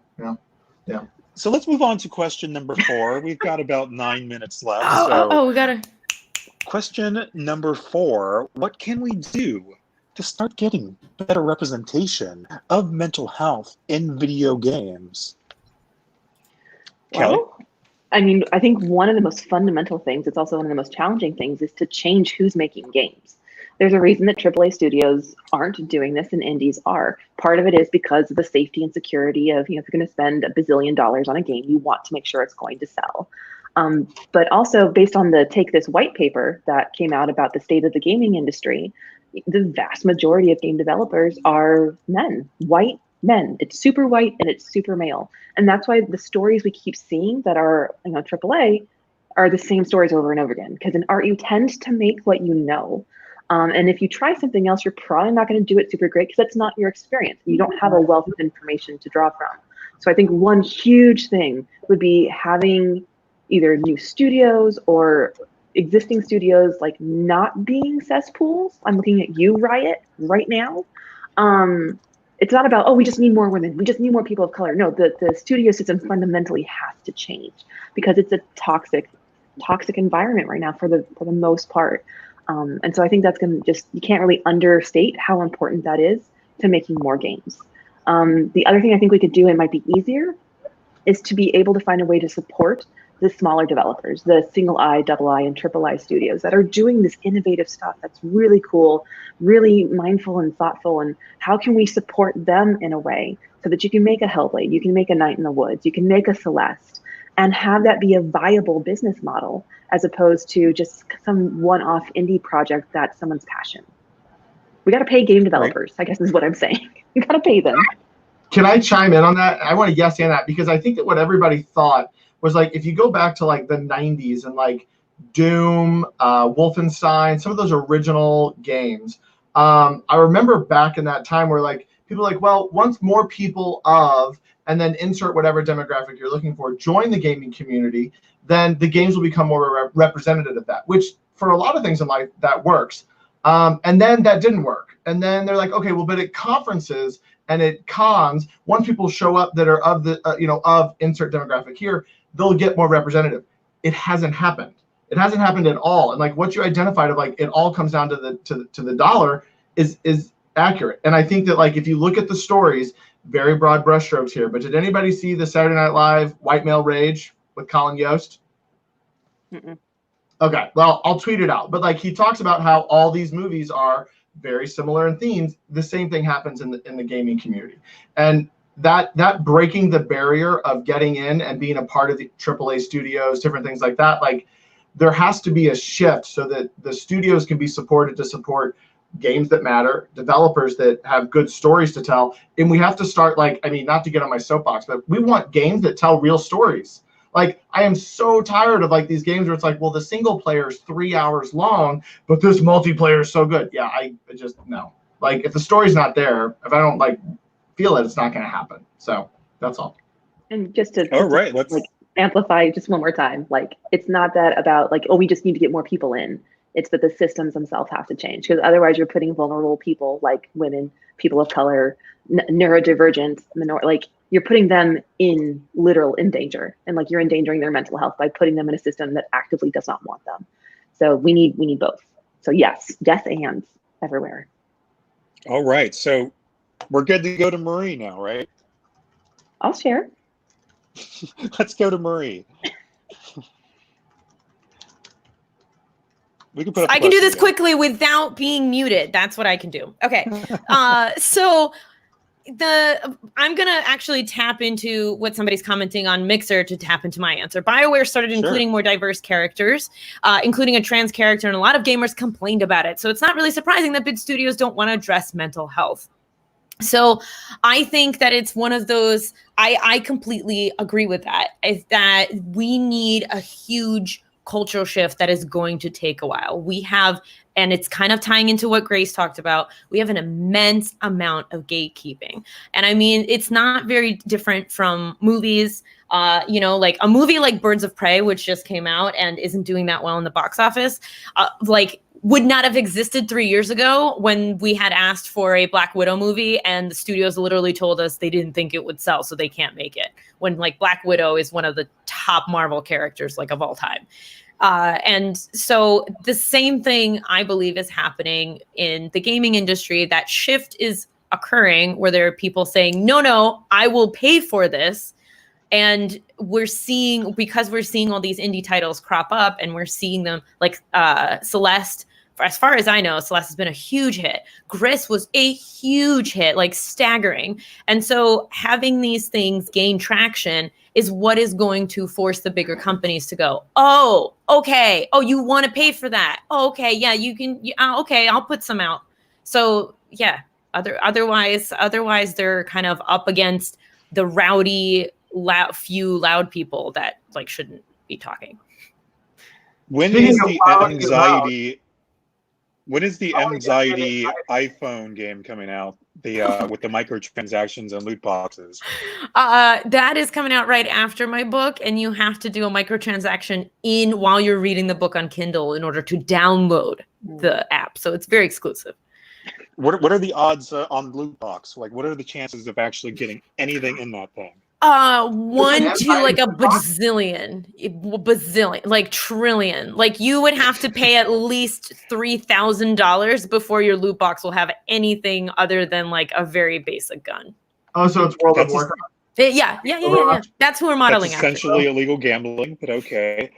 So let's move on to question number 4. We've got about 9 minutes left. We gotta. Question number 4, what can we do to start getting better representation of mental health in video games? Kelli? Well, I mean, I think one of the most fundamental things, it's also one of the most challenging things, is to change who's making games. There's a reason that AAA studios aren't doing this and indies are. Part of it is because of the safety and security of, if you're going to spend $1 billion on a game, you want to make sure it's going to sell. But also based on the Take This white paper that came out about the state of the gaming industry, the vast majority of game developers are men, white men. It's super white and it's super male. And that's why the stories we keep seeing that are, AAA are the same stories over and over again. Because in art, you tend to make what you know. And if you try something else, you're probably not going to do it super great because that's not your experience. You don't have a wealth of information to draw from. So I think one huge thing would be having either new studios or existing studios like not being cesspools. I'm looking at you, Riot, right now. It's not about, we just need more women. We just need more people of color. No, the studio system fundamentally has to change because it's a toxic environment right now for the most part. And so I think that's going to you can't really understate how important that is to making more games. The other thing I think we could do, it might be easier, is to be able to find a way to support the smaller developers, the single I, double I, and triple I studios that are doing this innovative stuff that's really cool, really mindful and thoughtful. And how can we support them in a way so that you can make a Hellblade, you can make a Night in the Woods, you can make a Celeste, and have that be a viable business model as opposed to just some one-off indie project that's someone's passion. We got to pay game developers, I guess is what I'm saying. We got to pay them. Can I chime in on that? I want to yes and that because I think that what everybody thought was like, if you go back to like the 90s and like Doom, Wolfenstein, some of those original games, I remember back in that time where like people were like, well, once more people of, and then insert whatever demographic you're looking for, join the gaming community, then the games will become more representative of that, which for a lot of things in life, that works. And then that didn't work. And then they're like, okay, well, but at conferences and at cons, once people show up that are of the, of insert demographic here, they'll get more representative. It hasn't happened. It hasn't happened at all. And like what you identified of like, it all comes down to the dollar is accurate. And I think that like, if you look at the stories, very broad brushstrokes here, but did anybody see the Saturday Night Live White Male Rage with Colin Yost? Mm-mm. Okay, well, I'll tweet it out. But like he talks about how all these movies are very similar in themes. The same thing happens in the gaming community. And that breaking the barrier of getting in and being a part of the AAA studios, different things like that, like there has to be a shift so that the studios can be supported to support games that matter, developers that have good stories to tell. And we have to start like, I mean, not to get on my soapbox, but we want games that tell real stories. Like, I am so tired of like these games where it's like, well, the single player is 3 hours long, but this multiplayer is so good. Yeah, I just, no. Like, if the story's not there, if I don't like feel it, it's not going to happen. So that's all. And just to let's like amplify just one more time, like it's not that about like, we just need to get more people in. It's that the systems themselves have to change because otherwise you're putting vulnerable people like women, people of color, neurodivergent, like you're putting them in danger, and like you're endangering their mental health by putting them in a system that actively does not want them. So we need both. So yes and everywhere. All right, so we're good to go to Marie now, right? I'll share. Let's go to Marie. We can put up I can do this again. quickly without being muted. That's what I can do. Okay. So I'm going to actually tap into what somebody's commenting on Mixer to tap into my answer. BioWare started including more diverse characters, including a trans character, and a lot of gamers complained about it. So it's not really surprising that big studios don't want to address mental health. So I think that it's one of those, I completely agree with that, is that we need a huge cultural shift that is going to take a while. We have, and it's kind of tying into what Grace talked about, we have an immense amount of gatekeeping. And I mean, it's not very different from movies. You know, like a movie like Birds of Prey, which just came out and isn't doing that well in the box office, like would not have existed 3 years ago when we had asked for a Black Widow movie and the studios literally told us they didn't think it would sell, so they can't make it. When like Black Widow is one of the top Marvel characters like of all time. And so the same thing I believe is happening in the gaming industry. That shift is occurring where there are people saying, no, I will pay for this. And we're seeing, because we're seeing all these indie titles crop up and we're seeing them like Celeste, as far as I know, Celeste has been a huge hit. Gris was a huge hit, like staggering. And so having these things gain traction is what is going to force the bigger companies to go, oh, okay. Oh, you want to pay for that? Oh, okay. Yeah, you can. Okay, I'll put some out. So yeah, otherwise they're kind of up against the rowdy, few loud people that like shouldn't be talking. When is the Mxiety? When is the Mxiety iPhone game coming out? The with the microtransactions and loot boxes. That is coming out right after my book, and you have to do a microtransaction while you're reading the book on Kindle in order to download the app. So it's very exclusive. What are the odds on loot box? Like, what are the chances of actually getting anything in that thing? 1 to like a bazillion, like trillion. Like you would have to pay at least $3,000 before your loot box will have anything other than like a very basic gun. Oh, so it's World of Warcraft. Yeah. That's who we're modeling That's essentially illegal gambling, but okay.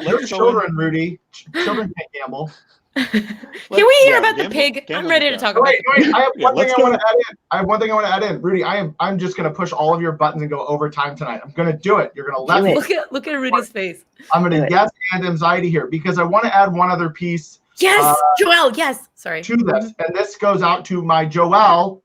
There's children, Rudy. Children can't gamble. Can we hear about the pig? I'm ready to talk about it. Wait. I have one thing I want to add in. Rudy, I'm just going to push all of your buttons and go overtime tonight. I'm going to do it. You're going to let me. Look at Rudy's face. I'm going to yes and Mxiety here because I want to add one other piece. Yes, Joelle. Yes. Sorry. To this. And this goes out to my Joelle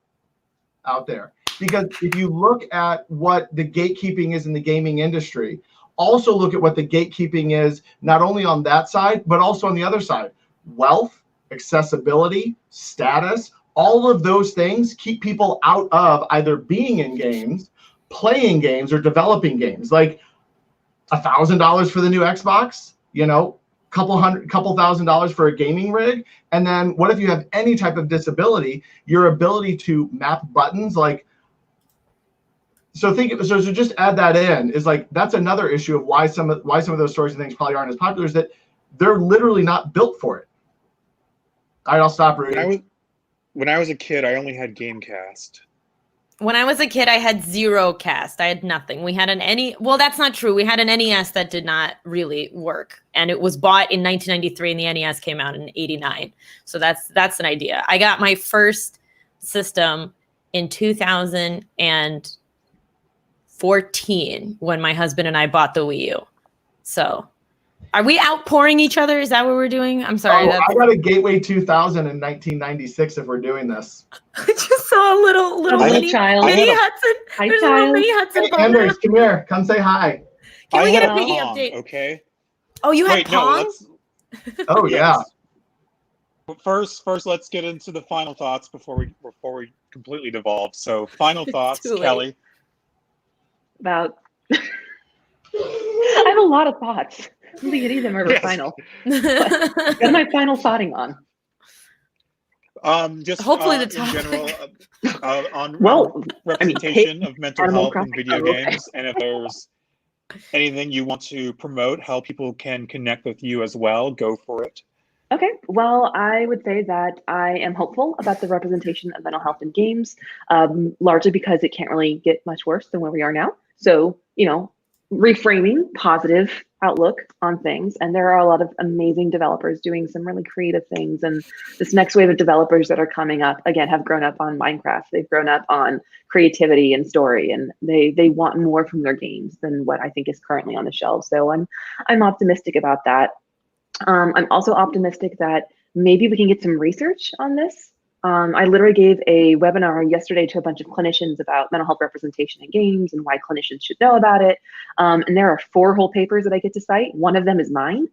out there. Because if you look at what the gatekeeping is in the gaming industry, also look at what the gatekeeping is not only on that side, but also on the other side. Wealth, accessibility, status, all of those things keep people out of either being in games, playing games, or developing games. Like $1,000 for the new Xbox, you know, couple $1,000 for a gaming rig. And then what if you have any type of disability, your ability to map buttons, like, so just add that in is like, that's another issue of why some of those stories and things probably aren't as popular, is that they're literally not built for it. All right, I'll stop, Rudy. When I was a kid, I only had Gamecast. When I was a kid, I had zero cast. I had nothing. We had well, that's not true. We had an NES that did not really work. And it was bought in 1993 and the NES came out in 89. So that's an idea. I got my first system in 2014 when my husband and I bought the Wii U. So are we outpouring each other? Is that what we're doing? I'm sorry. I got a Gateway 2000 in 1996 if we're doing this. I just saw a little mini Hudson. There's a little mini Hudson. Anders, come here. Come say hi. Can we get a piggy update? Okay. Oh, you had Pong? No, oh, yeah. But first, let's get into the final thoughts before we completely devolve. So, final thoughts, Kelli. About I have a lot of thoughts. I don't think any of them are final. What am I final thoughting on? Just hopefully in general on representation of mental health in video games, and if there's anything you want to promote, how people can connect with you as well, go for it. Okay, well, I would say that I am hopeful about the representation of mental health in games, largely because it can't really get much worse than where we are now. So, you know, reframing positive outlook on things. And there are a lot of amazing developers doing some really creative things. And this next wave of developers that are coming up, again, have grown up on Minecraft. They've grown up on creativity and story, and they want more from their games than what I think is currently on the shelves. So I'm optimistic about that. I'm also optimistic that maybe we can get some research on this I literally gave a webinar yesterday to a bunch of clinicians about mental health representation in games and why clinicians should know about it. And there are 4 whole papers that I get to cite. One of them is mine,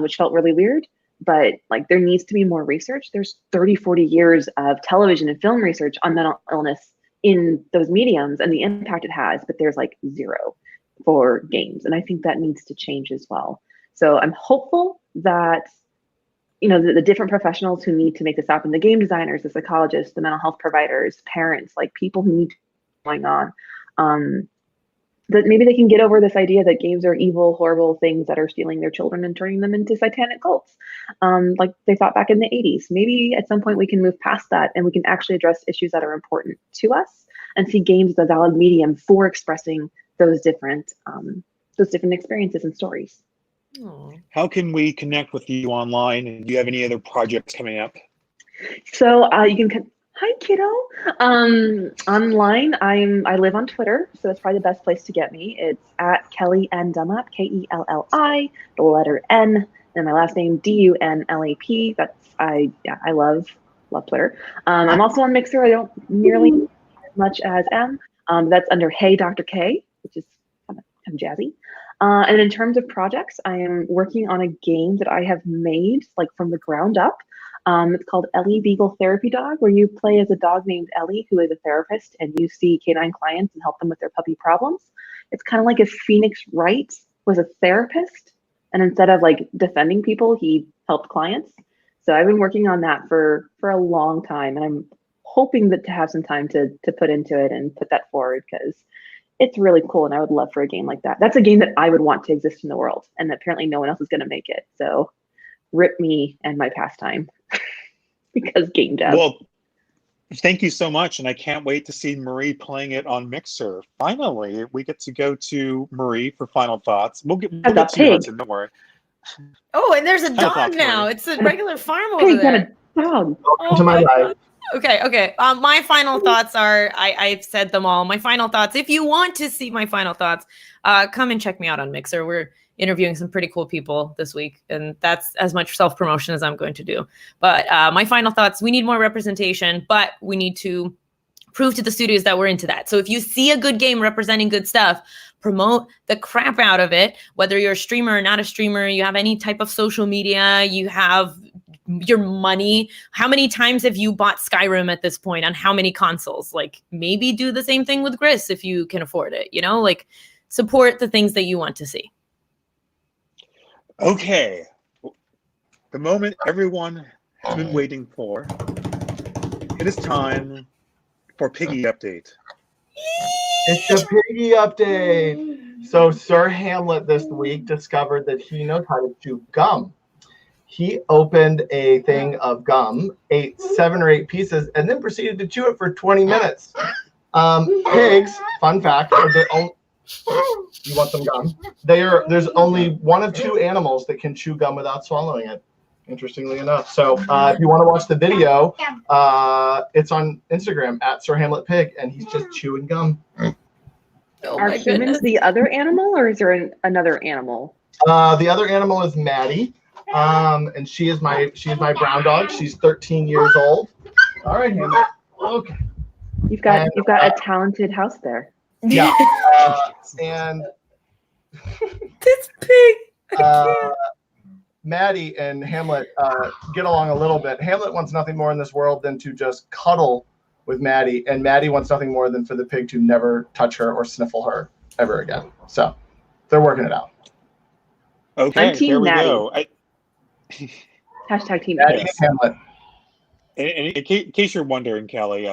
which felt really weird, but like there needs to be more research. There's 30, 40 years of television and film research on mental illness in those mediums and the impact it has, but there's like 0 for games. And I think that needs to change as well. So I'm hopeful that the different professionals who need to make this happen, the game designers, the psychologists, the mental health providers, parents, like people who need to know what's going on, that maybe they can get over this idea that games are evil, horrible things that are stealing their children and turning them into satanic cults, like they thought back in the 80s. Maybe at some point we can move past that and we can actually address issues that are important to us and see games as a valid medium for expressing those different experiences and stories. Aww. How can we connect with you online? And do you have any other projects coming up? So you can, hi kiddo. Online, I live on Twitter, so that's probably the best place to get me. It's at Kelli N Dunlap, Kelli, the letter N, and my last name Dunlap. I love Twitter. I'm also on Mixer. I don't nearly as much as M. That's under Hey Dr. K, which is kind of jazzy. And in terms of projects, I am working on a game that I have made like from the ground up. It's called Ellie Beagle Therapy Dog, where you play as a dog named Ellie, who is a therapist, and you see canine clients and help them with their puppy problems. It's kind of like if Phoenix Wright was a therapist, and instead of like defending people, he helped clients. So I've been working on that for a long time, and I'm hoping that to have some time to put into it and put that forward, because it's really cool, and I would love for a game like that. That's a game that I would want to exist in the world, and apparently no one else is going to make it. So rip me and my pastime. Because game dev. Well, thank you so much, and I can't wait to see Marie playing it on Mixer. Finally, we get to go to Marie for final thoughts. We'll get to you, Hudson, don't worry. Oh, and there's a dog now. It's a regular farm over there. Dog. Welcome to my life. Okay. My final thoughts are, I've said them all. My final thoughts, if you want to see my final thoughts, come and check me out on Mixer. We're interviewing some pretty cool people this week, and that's as much self-promotion as I'm going to do. But my final thoughts, we need more representation, but we need to prove to the studios that we're into that. So if you see a good game representing good stuff, promote the crap out of it, whether you're a streamer or not a streamer, you have any type of social media, you have your money. How many times have you bought Skyrim at this point on how many consoles? Like maybe do the same thing with Gris if you can afford it, like support the things that you want to see. Okay, the moment everyone has been waiting for. It is time for Piggy Update. It's the Piggy Update. So Sir Hamlet this week discovered that he knows how to chew gum. He opened a thing of gum, ate 7 or 8 pieces, and then proceeded to chew it for 20 minutes. Pigs, fun fact, are the only... You want some gum? There's only 1 of 2 animals that can chew gum without swallowing it, interestingly enough. So if you want to watch the video, it's on Instagram at Sir Hamlet Pig, and he's just chewing gum. Are humans the other animal, or is there another animal? The other animal is Maddie, and she is my brown dog. She's 13 years old. All right, Hamlet. Okay. You've got a talented house there. Yeah, and this pig. Maddie and Hamlet get along a little bit. Hamlet wants nothing more in this world than to just cuddle with Maddie, and Maddie wants nothing more than for the pig to never touch her or sniffle her ever again. So they're working it out. Okay, Team there we Maddie. go. Hashtag Team Maddie Maddie. and Hamlet. In case you're wondering, Kelly,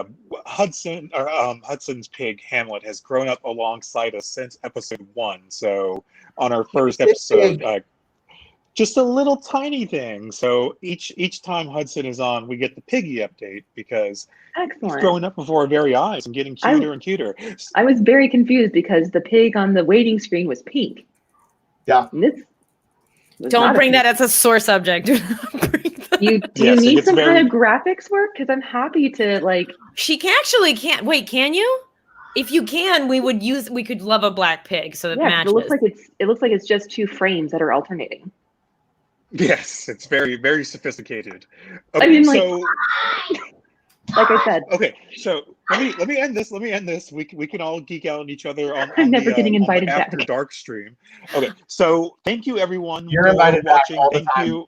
Hudson's pig Hamlet has grown up alongside us since episode 1. So on our first episode, just a little tiny thing. So each time Hudson is on, we get the Piggy Update because he's growing up before our very eyes and getting cuter and cuter. I was very confused because the pig on the waiting screen was pink. Yeah. Don't bring that as a sore subject. Do not bring that. Do you need some kind of graphics work? Because I'm happy to like. She can't. Wait, can you? If you can, we could love a black pig so it matches. It looks like it's just 2 frames that are alternating. Yes, it's very, very sophisticated. Okay, I mean, so Like I said, Okay, so let me end this. Let me end this. We can all geek out on each other on I'm never getting on invited the back. After Dark stream. Okay, so thank you everyone You're for invited back watching. all the Thank time. you.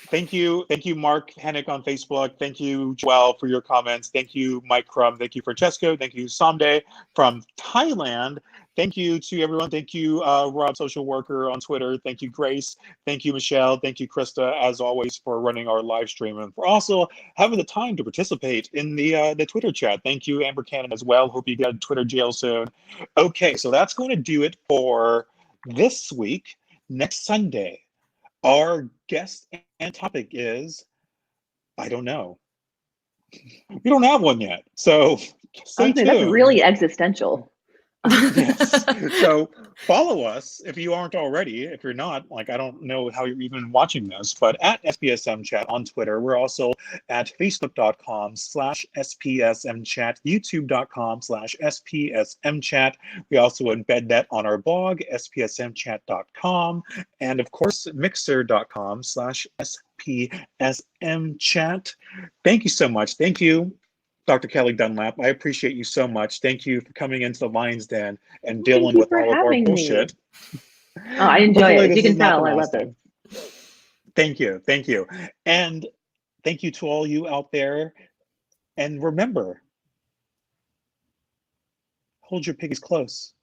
Thank you, Mark Hennick on Facebook. Thank you, Joelle, for your comments. Thank you, Mike Crum. Thank you, Francesco. Thank you, Samde from Thailand. Thank you to everyone. Thank you, Rob, social worker on Twitter. Thank you, Grace. Thank you, Michelle. Thank you, Krista, as always, for running our live stream and for also having the time to participate in the Twitter chat. Thank you, Amber Cannon, as well. Hope you get a Twitter jail soon. Okay, so that's going to do it for this week. Next Sunday, our guest and topic is, I don't know. We don't have one yet, so stay tuned. That's really existential. Yes. So follow us if you aren't already. If you're not, like, I don't know how you're even watching this, but at SPSM Chat on Twitter. We're also at facebook.com/SPSM Chat, youtube.com/SPSM Chat. We also embed that on our blog, spsmchat.com, and of course, mixer.com/SPSM Chat. Thank you so much. Thank you, Dr. Kelli Dunlap. I appreciate you so much. Thank you for coming into the Lion's Den and dealing with all of our bullshit. Oh, I enjoy Hopefully it. As you this is can not tell, the I last love time. Thank you. Thank you. And thank you to all you out there. And remember, hold your piggies close.